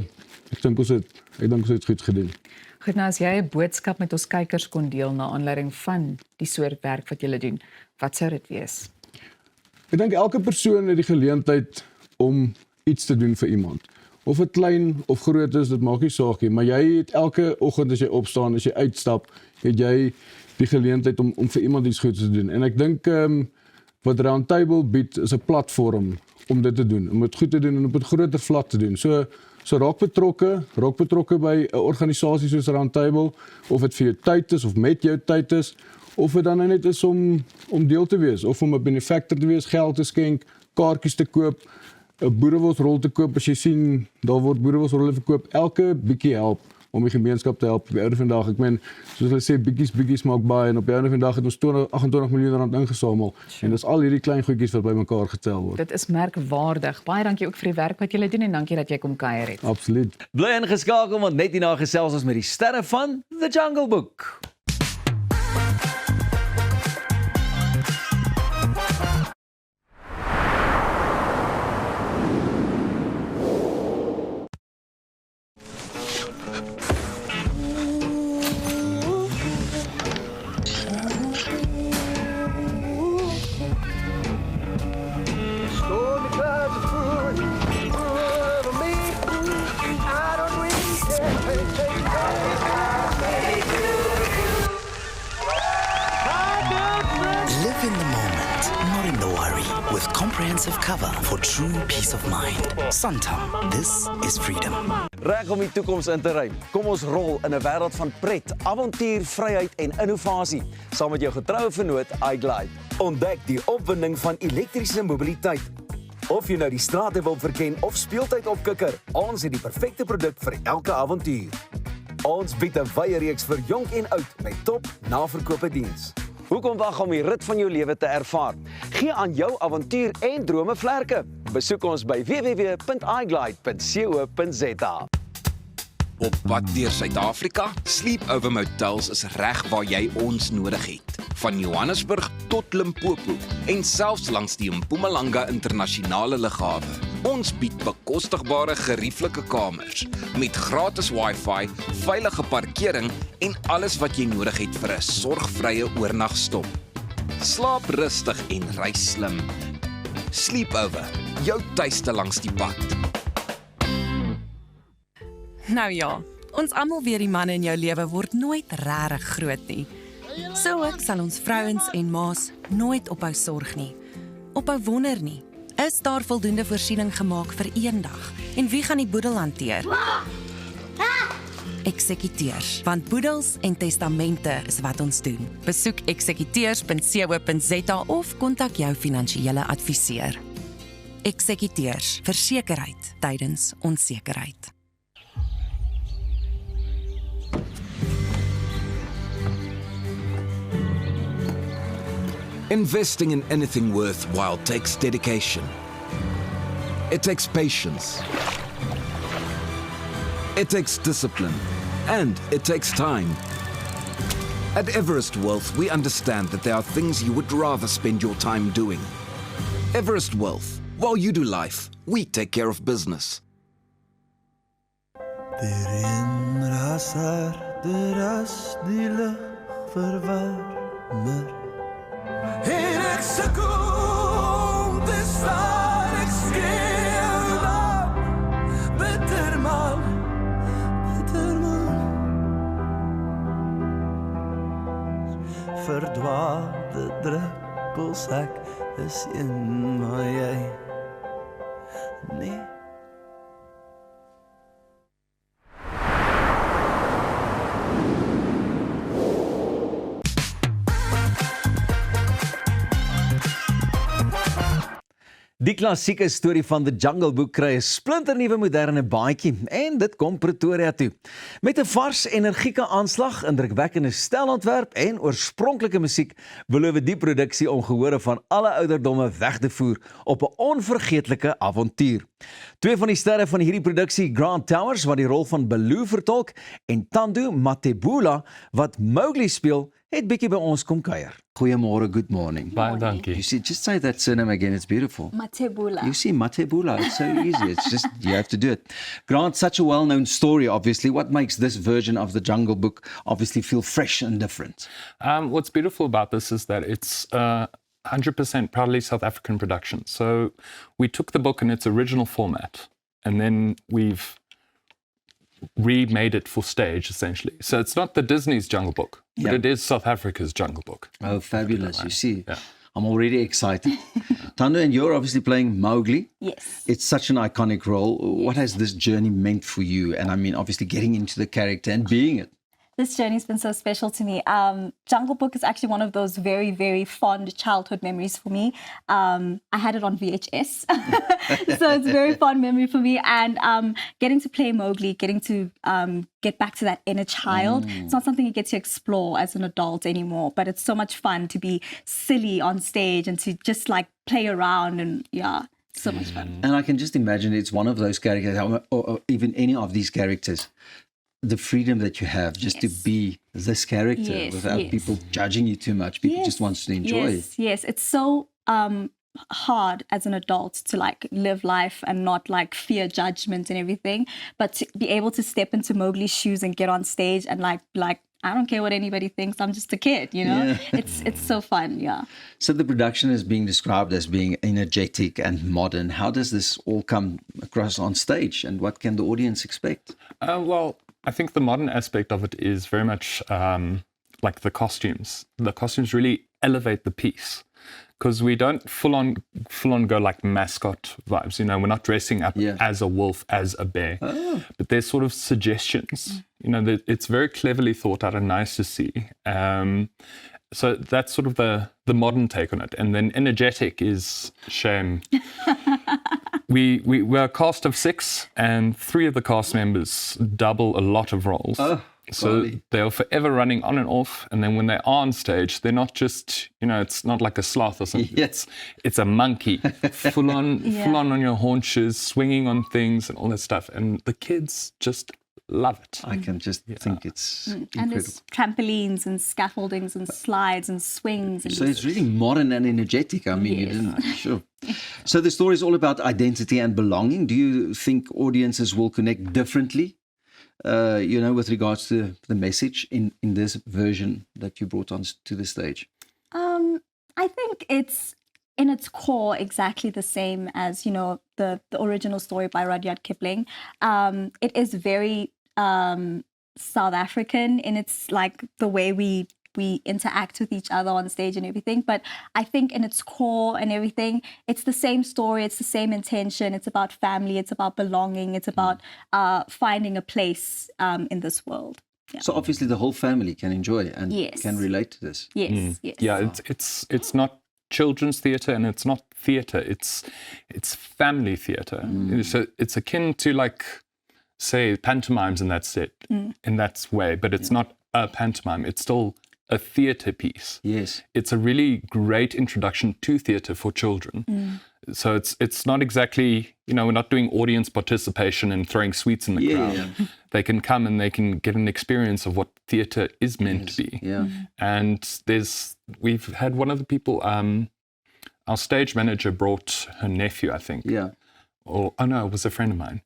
ek dink ons het goed gedoen. Goed, nou as jy 'n boodskap met ons kykers kon deel na aanleiding van die soort werk wat julle doen, wat sou dit wees? Ek dink elke persoon het die geleentheid om iets te doen vir iemand. Of dit klein of groot is, dit maak nie saak nie, maar jy het elke oggend as jy opstaan, as jy uitstap, het jy die geleentheid om vir iemand iets goeds te doen. En ek dink wat Roundtable bied is 'n platform om dit te doen, om dit goed te doen en op 'n groter vlak te doen. So raak betrokke by 'n organisasie soos Roundtable, of dit vir jou tyd is of met jou tyd is, of dit dan net is om deel te wees, of om 'n benefactor te wees, geld te skenk, kaartjies te koop, 'n boerewolsrol te koop. As jy sien, daar word boerewolsrolle verkoop, elke bietjie help om die gemeenskap te help. Op die einde van die dag, ek meen, soos hulle sê, bietjies maak baie, en op die einde van die dag het ons 28 miljoen rand ingesamel, en dis al hierdie klein goedjies wat bymekaar getel word. Dit is merkwaardig. Baie dankie ook vir die werk wat julle doen, en dankie dat jy kom kuier het. Absoluut. Bly ingeskakel, want net hierna gesels ons met die sterre van The Jungle Book. with comprehensive cover for true peace of mind. Santam, this is freedom. Reg om die toekoms in te ry. Kom ons rol in 'n wêreld van pret, avontuur, vryheid en innovasie saam met jou getroue vennoot iGlide. Ontdek die opwinding van elektriese mobiliteit. Of jy nou die strate wil verken of speeltyd opkikker, ons het die perfekte produk vir elke avontuur. Ons bied 'n wye reeks vir jonk en oud met top naverkope diens. Hoekom wag om die rit van jou lewe te ervaar? Gee aan jou avontuur en drome vlerke. Besoek ons by www.iglide.co.za. Op pad deur Suid-Afrika, Sleepover Motels is reg waar jy ons nodig het. Van Johannesburg tot Limpopo en selfs langs die Mpumalanga internasionale lughawe. Ons bied bekostigbare gerieflike kamers met gratis Wi-Fi, veilige parkering en alles wat jy nodig het vir 'n sorgvrye oornagstop. Slaap rustig en reis slim. Sleepover, jou tuiste langs die pad. Nou ja, ons almal weet die manne in jou lewe word nooit regtig groot nie. So ook sal ons vrouens en ma's nooit ophou sorg nie. Ophou wonder nie. Is daar voldoende voorsiening gemaak vir een dag? En wie gaan die boedel hanteer? Eksekuteurs, want boedels en testamente is wat ons doen. Besoek eksekuteurs.co.za of kontak jou finansiële adviseur. Eksekuteurs, versekerheid tydens onsekerheid. Investing in anything worthwhile takes dedication. It takes patience. It takes discipline. And it takes time. At Everest Wealth, we understand that there are things you would rather spend your time doing. Everest Wealth. While you do life, we take care of business. Daarin rasar de ras die lig verwarmer. En ek sukkel te staan, ek skreeu na bitterman, bitterman. Verdwaalde druppels, ek is een, maar jy nee. Die klassieke storie van The Jungle Book kry 'n splinternuwe moderne baadjie en dit kom Pretoria toe. Met 'n vars, energieke aanslag, indrukwekkende stelontwerp en oorspronklike musiek beloof die produksie om gehore van alle ouderdomme weg te voer op 'n onvergeetlike avontuur. Twee van die sterre van hierdie produksie, Grant Towers wat die rol van Baloo vertolk en Thando Matebula wat Mowgli speel, het bietjie by ons kom kuier. Goeiemôre, good morning. Baie dankie. You see, just say that surname again, it's beautiful. Matebula. You see, Matebula, it's so easy. It's just, you have to do it. Grant, such a well-known story, obviously. What makes this version of The Jungle Book obviously feel fresh and different? What's beautiful about this is that it's 100% proudly South African production. So we took the book in its original format, and then we've remade it for stage, essentially. So it's not the Disney's Jungle Book, but it is South Africa's Jungle Book. Oh, fabulous. You see, I'm already excited. Thando, and you're obviously playing Mowgli. Yes. It's such an iconic role. What has this journey meant for you? And I mean, obviously getting into the character and being it. This journey's been so special to me. Jungle Book is actually one of those very, very fond childhood memories for me. I had it on VHS, so it's a very fond memory for me. And getting to play Mowgli, getting to get back to that inner child, it's not something you get to explore as an adult anymore, but it's so much fun to be silly on stage and to just like play around and so much fun. And I can just imagine it's one of those characters, or even any of these characters, the freedom that you have just to be this character without people judging you too much. People just want to enjoy it. Yes, it's so hard as an adult to like live life and not like fear judgment and everything, but to be able to step into Mowgli's shoes and get on stage and like I don't care what anybody thinks, I'm just a kid, you know? Yeah. It's so fun, So the production is being described as being energetic and modern. How does this all come across on stage, and what can the audience expect? Well, I think the modern aspect of it is very much like the costumes. The costumes really elevate the piece. because we don't full on go like mascot vibes. We're not dressing up as a wolf, as a bear, but there's sort of suggestions. It's very cleverly thought out and nice to see. So that's sort of the modern take on it. And then energetic is shame. We're a cast of 6, and 3 of the cast members double a lot of roles. So they are forever running on and off, and then when they are on stage, they're not just, it's not like a sloth or something. It's a monkey, full on your haunches, swinging on things and all that stuff. And the kids just love it. I can just think it's incredible. And there's trampolines and scaffoldings and slides and swings. And so it's really modern and energetic. I mean, you didn't, sure. So the story is all about identity and belonging. Do you think audiences will connect differently? With regards to the message in this version that you brought on to the stage? I think it's in its core exactly the same as, the original story by Rudyard Kipling. It is very South African in its like the way we interact with each other on stage and everything. But I think in its core and everything, it's the same story, it's the same intention. It's about family, it's about belonging, it's about finding a place in this world. Yeah. So obviously the whole family can enjoy and can relate to this. Yes. Yeah, it's not children's theatre and it's not theatre, it's family theatre. So it's akin to like, say, pantomimes in that way, but it's not a pantomime, it's still a theatre piece. Yes. It's a really great introduction to theatre for children. So it's not exactly, we're not doing audience participation and throwing sweets in the crowd. They can come and they can get an experience of what theatre is meant to be. Yeah. And we've had one of the people, our stage manager brought her nephew, I think. Yeah. It was a friend of mine.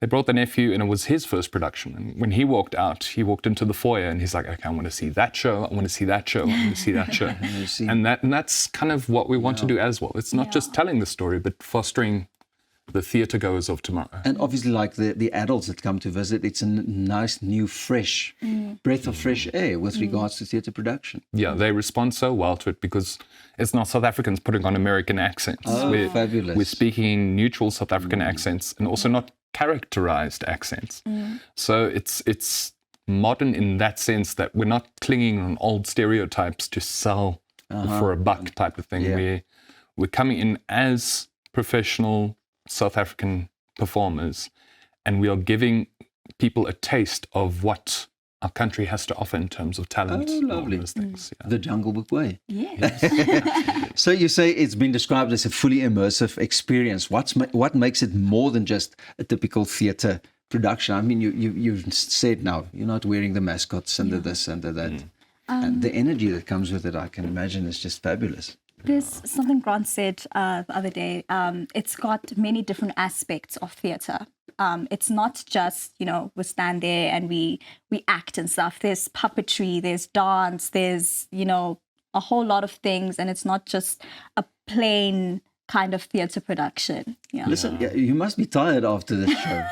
They brought the nephew and it was his first production. And when he walked out, he walked into the foyer and he's like, okay, I want to see that show. I want to see that show. I want to see that show. and that's kind of what we want to do as well. It's not just telling the story, but fostering the theatre goers of tomorrow. And obviously like the adults that come to visit, it's a nice, new, fresh breath of fresh air with regards to theatre production. Yeah, they respond so well to it because it's not South Africans putting on American accents. Fabulous. We're speaking neutral South African accents and also not characterized accents. So it's modern in that sense that we're not clinging on old stereotypes to sell for a buck type of thing. We're coming in as professional South African performers and we are giving people a taste of what our country has to offer in terms of talent. Oh, lovely. Those things, The Jungle Book way. Yes. So you say it's been described as a fully immersive experience. What makes it more than just a typical theatre production? I mean, you've said now, you're not wearing the mascots under this, under that. And the energy that comes with it, I can imagine, is just fabulous. There's something Grant said the other day. It's got many different aspects of theatre. It's not just, we stand there and we act and stuff. There's puppetry, there's dance, there's, a whole lot of things. And it's not just a plain kind of theatre production. Yeah. Listen, you must be tired after this show.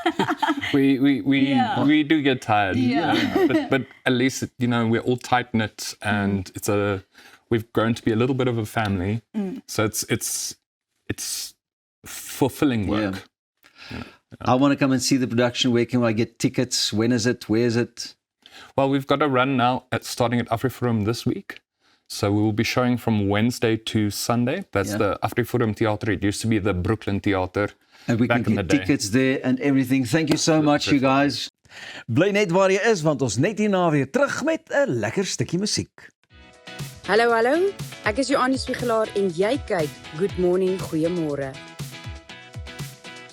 we do get tired. Yeah. But at least, we're all tight-knit and we've grown to be a little bit of a family. So it's fulfilling work. Yeah. I want to come and see the production. Where can I get tickets? When is it? Where is it? Well, we've got a run now starting at Afriforum this week. So we will be showing from Wednesday to Sunday. That's the Afriforum Theater. It used to be the Brooklyn Theater. And we can get tickets there and everything. Thank you so much, you guys. Bly net waar jy is, want ons net hierna weer terug met 'n lekker stukkie musiek. Hallo, ek is Joannie Spiegelaar en jy kyk Good Morning, Goeiemôre.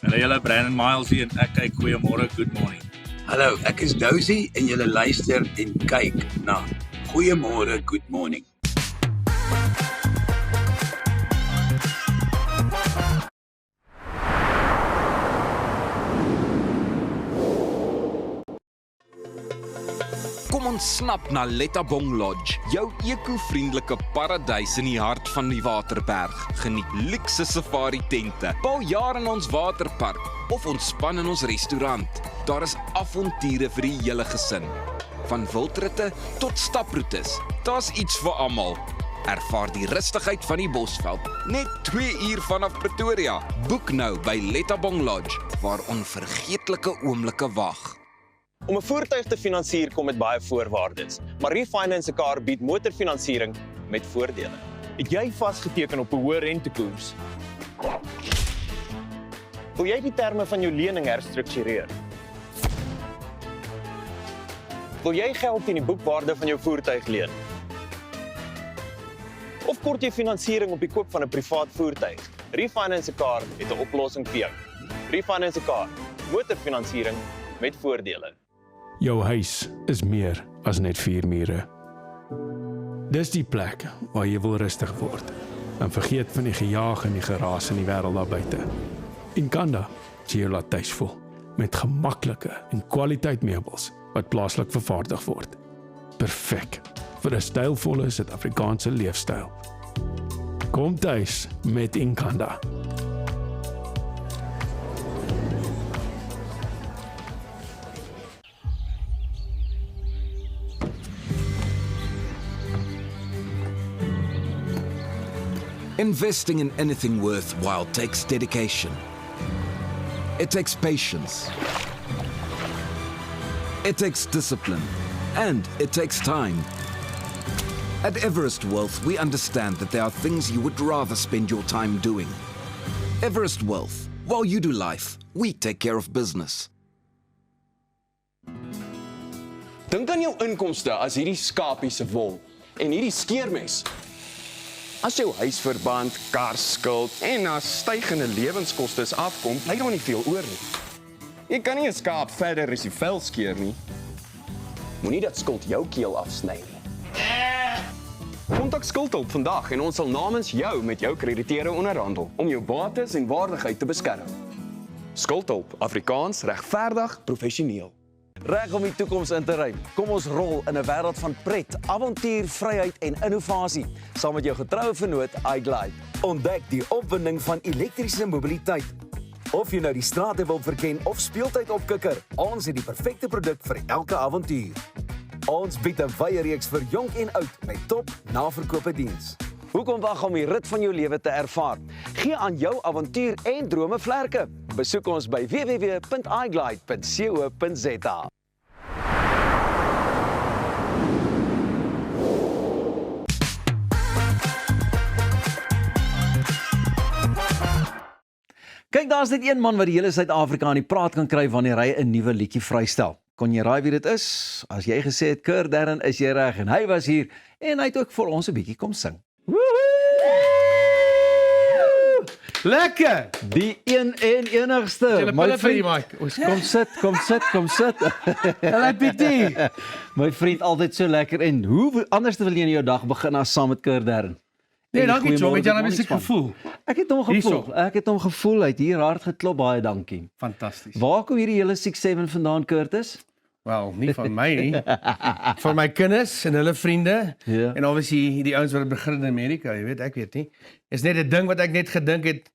Hallo julle, Brandon Miles hier en ek kyk Goeiemôre, Good Morning. Hallo, ek is Dozy en julle luister en kyk na Goeiemôre, Good Morning. Kom ons snap na Lettabong Lodge, jou eco-vriendelike paradys in die hart van die Waterberg. Geniet luukse safari tente, bou jaar in ons waterpark of ontspan in ons restaurant. Daar is avonture vir die hele gesin. Van wildritte tot staproetes, daar's iets vir almal. Ervaar die rustigheid van die Bosveld, net 2 uur vanaf Pretoria. Boek nou by Lettabong Lodge, waar onvergeetlike oomblikke wag. Om 'n voertuig te finansier kom met baie voorwaardes, maar Refinance 'n Car bied motorfinansiering met voordele. Het jy vasgeteken op 'n hoë rentekoers? Wil jy die terme van jou lening herstruktureer? Wil jy geld teen die boekwaarde van jou voertuig leen? Of kort jy finansiering op die koop van 'n privaat voertuig? Refinance 'n Car het 'n oplossing vir jou. Refinance 'n Car, motorfinansiering met voordele. Jou huis is meer as net 4 mure. Dis die plek waar jy wil rustig word en vergeet van die gejaag en die geraas in die wêreld daar buite. Inkanda sê jou laat tuis voel met gemaklike en kwaliteit meubels wat plaaslik vervaardig word. Perfek vir 'n stylvolle Suid-Afrikaanse leefstyl. Kom tuis met Inkanda. Investing in anything worthwhile takes dedication. It takes patience. It takes discipline. And it takes time. At Everest Wealth, we understand that there are things you would rather spend your time doing. Everest Wealth, while you do life, we take care of business. Dink aan jou inkomste as hierdie skapie se wol en hierdie skeermes. As jou huisverband, karskuld en na stygende lewenskoste afkom, bly daar nie veel oor nie. Jy kan nie 'n skaap verder as die vel skeer nie. Moenie dat skuld jou keel afsny nie. Kontak Skuldhulp vandag en ons sal namens jou met jou krediteure onderhandel om jou bates en waardigheid te beskerm. Skuldhulp, Afrikaans, regverdig, professioneel. Reg om die toekoms in te ry. Kom ons rol in 'n wêreld van pret, avontuur, vryheid en innovasie, saam met jou getroue vennoot iGlide. Ontdek die opwinding van elektriese mobiliteit. Of jy nou die strate wil verken of speeltyd opkikker, ons het die perfekte produk vir elke avontuur. Ons bied 'n wye reeks vir jonk en oud met top naverkope diens. Hoekom wag om die rit van jou lewe te ervaar? Gee aan jou avontuur en drome vlerke. Besoek ons by www.iglide.co.za. Kyk, daar's net een man wat die hele Suid-Afrika aan die praat kan kry wanneer hy 'n nuwe liedjie vrystel. Kon jy raai wie dit is? As jy gesê het Kurt Darren, is jy reg, en hy was hier en hy het ook vir ons 'n bietjie kom sing. Lekker! Die een en enigste. My vriend, kom sit. Hallo Pietie. My vriend, altyd so lekker. En hoe anders wil jy in jou dag begin as saam met Kurt Darren? Nee, dankie John, het jy nou musiek gevoel? Ek het hom gevoel, hy het hier hard geklop, baie dankie. Fantasties. Waar kom hierdie hele 6-7 vandaan, Curtis? Wel, nie van my nie. Van my kinders en hulle vriende. Ja. En obviously die ouens wat begin in Amerika, jy weet, ek weet nie. Is net 'n ding wat ek net gedink het,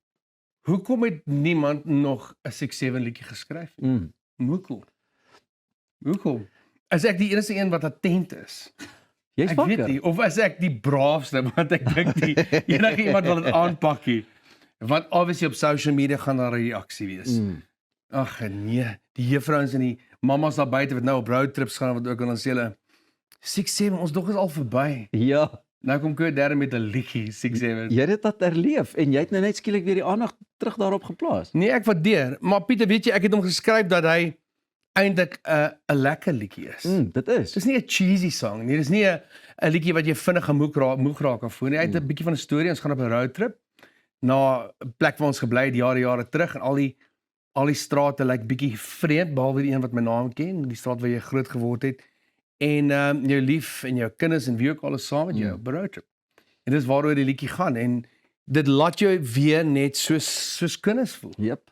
hoekom het niemand nog 'n 6-7 liedjie geskryf nie? Hoekom? Is ek die enigste een wat attent is? Jy's ek wakker. weet nie, of is ek die braafste, want ek dink die enige iemand wil dit aanpakkie. Want obviously op social media gaan daar 'n reaksie wees. Ag nee, die juffrouens en die mammas daar buite wat nou op roadtrips gaan, wat ook aan ons hele 6-7, ons dog is al verby. Ja. Nou kom Kurt Darren met 'n liedjie, 6-7. Jy het dit dat herleef en jy het nou net skielik weer die aandag terug daarop geplaas. Nee, ek waardeer, maar Pieter, weet jy, ek het hom geskryf dat hy eintlik 'n lekker liedjie is. Dit is. Dis nie 'n cheesy song nie. Dis nie 'n liedjie wat jy vinnig moeg raak kan voel nie. Hy het 'n bietjie van 'n storie. Ons gaan op 'n roadtrip na 'n plek waar ons gebly het jare terug en al die strate lyk bietjie vreemd behalwe die een wat my naam ken, die straat waar jy groot geword het. En jou lief en jou kinders en wie ook al is saam met jou op 'n roadtrip. En dis waaroor die liedjie gaan en dit laat jou weer net soos kinders voel. Jep.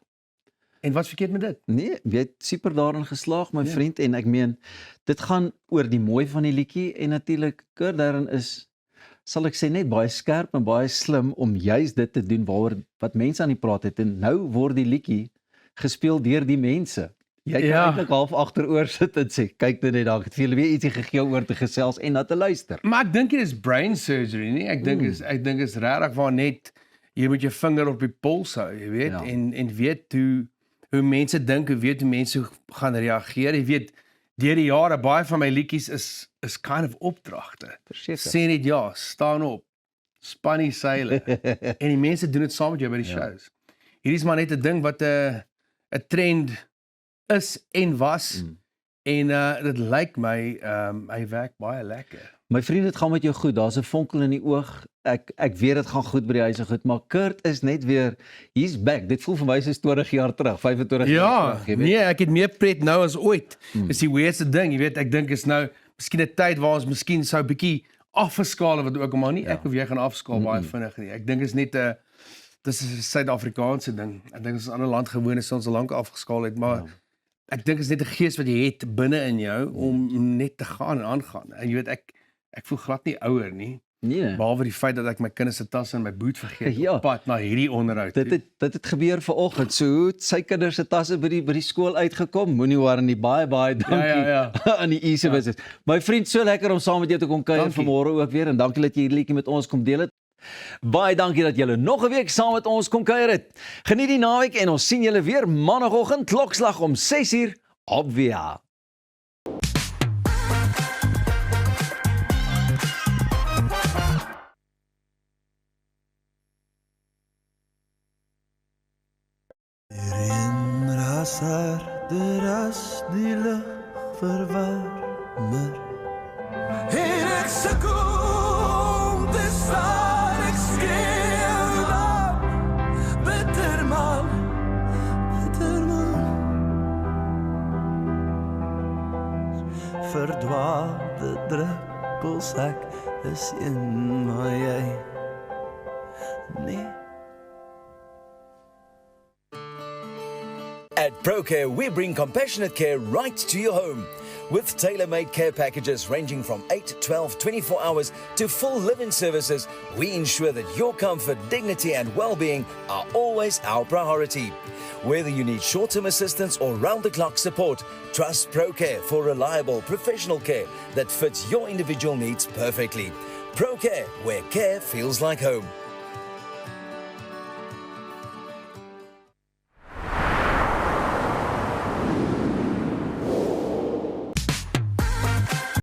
En wat's verkeerd met dit? Nee, jy het super daarin geslaag, my vriend, en ek meen, dit gaan oor die mooi van die liedjie en natuurlik Kurt Darren is, sal ek sê, net baie skerp en baie slim om juist dit te doen waaroor wat mense aan die praat het, en nou word die liedjie gespeel deur die mense. Jy kan eintlik half agteroor sit en sê, kyk net daar, ek het vir julle weer ietsie gegee oor te gesels en na te luister. Maar ek dink dit is brain surgery, nie? Ek dink is regtig waar net jy moet jou vinger op die pols hou, jy weet, en weet hoe mense dink, weet hoe mense gaan reageer. Jy weet, deur die jare baie van my liedjies is kind of opdragte. Sê net ja, staan op, span die seile. En die mense doen dit saam met jou by die shows. Hierdie is maar net 'n ding wat 'n trend is en was. En dit lyk my hy werk baie lekker. My vriend, dit gaan met jou goed. Daar's 'n vonkel in die oog. Ek weet dit gaan goed by die huis en goed, maar Kurt is net weer he's back. Dit voel vir my soos 20 jaar terug, 25 jaar terug, jy weet. Nee, ek het meer pret nou as ooit. Dis die weirdste ding, jy weet, ek dink is nou miskien 'n tyd waar ons miskien sou 'n bietjie afskaal wat ook al maar nie ek of jy gaan afskaal baie vinnig nie. Ek dink is net 'n dis 'n Suid-Afrikaanse ding. Ek dink as 'n ander land gewoon is ons al lank afgeskaal het, maar ek dink is net 'n gees wat jy het binne in jou om net te gaan en aangaan. En jy weet ek voel glad nie ouer nie. Nee. Behalwe die feit dat ek my kinders se tasse en my boot vergeet op pad na hierdie onderhoud. Dit het gebeur vanoggend. So hoe het sy kinders se tasse by die skool uitgekom? Moenie worry nie. Baie dankie aan die Easy Business. My vriend, so lekker om saam met jou te kom kuier vanmôre ook weer en dankie dat jy hierdie liedjie met ons kom deel het. Baie dankie dat julle nog 'n week saam met ons kom kuier het. Geniet die naweek en ons sien julle weer maandagooggend klokslag om 6:00 op VA. Harder as die lug verwarmer. En ek sukkel om te staan, ek skreeu dan bitter man. Verdwaalde druppels, ek is een, maar jy nee. At ProCare, we bring compassionate care right to your home. With tailor-made care packages ranging from 8, 12, 24 hours to full live-in services, we ensure that your comfort, dignity and well-being are always our priority. Whether you need short-term assistance or round-the-clock support, trust ProCare for reliable, professional care that fits your individual needs perfectly. ProCare, where care feels like home.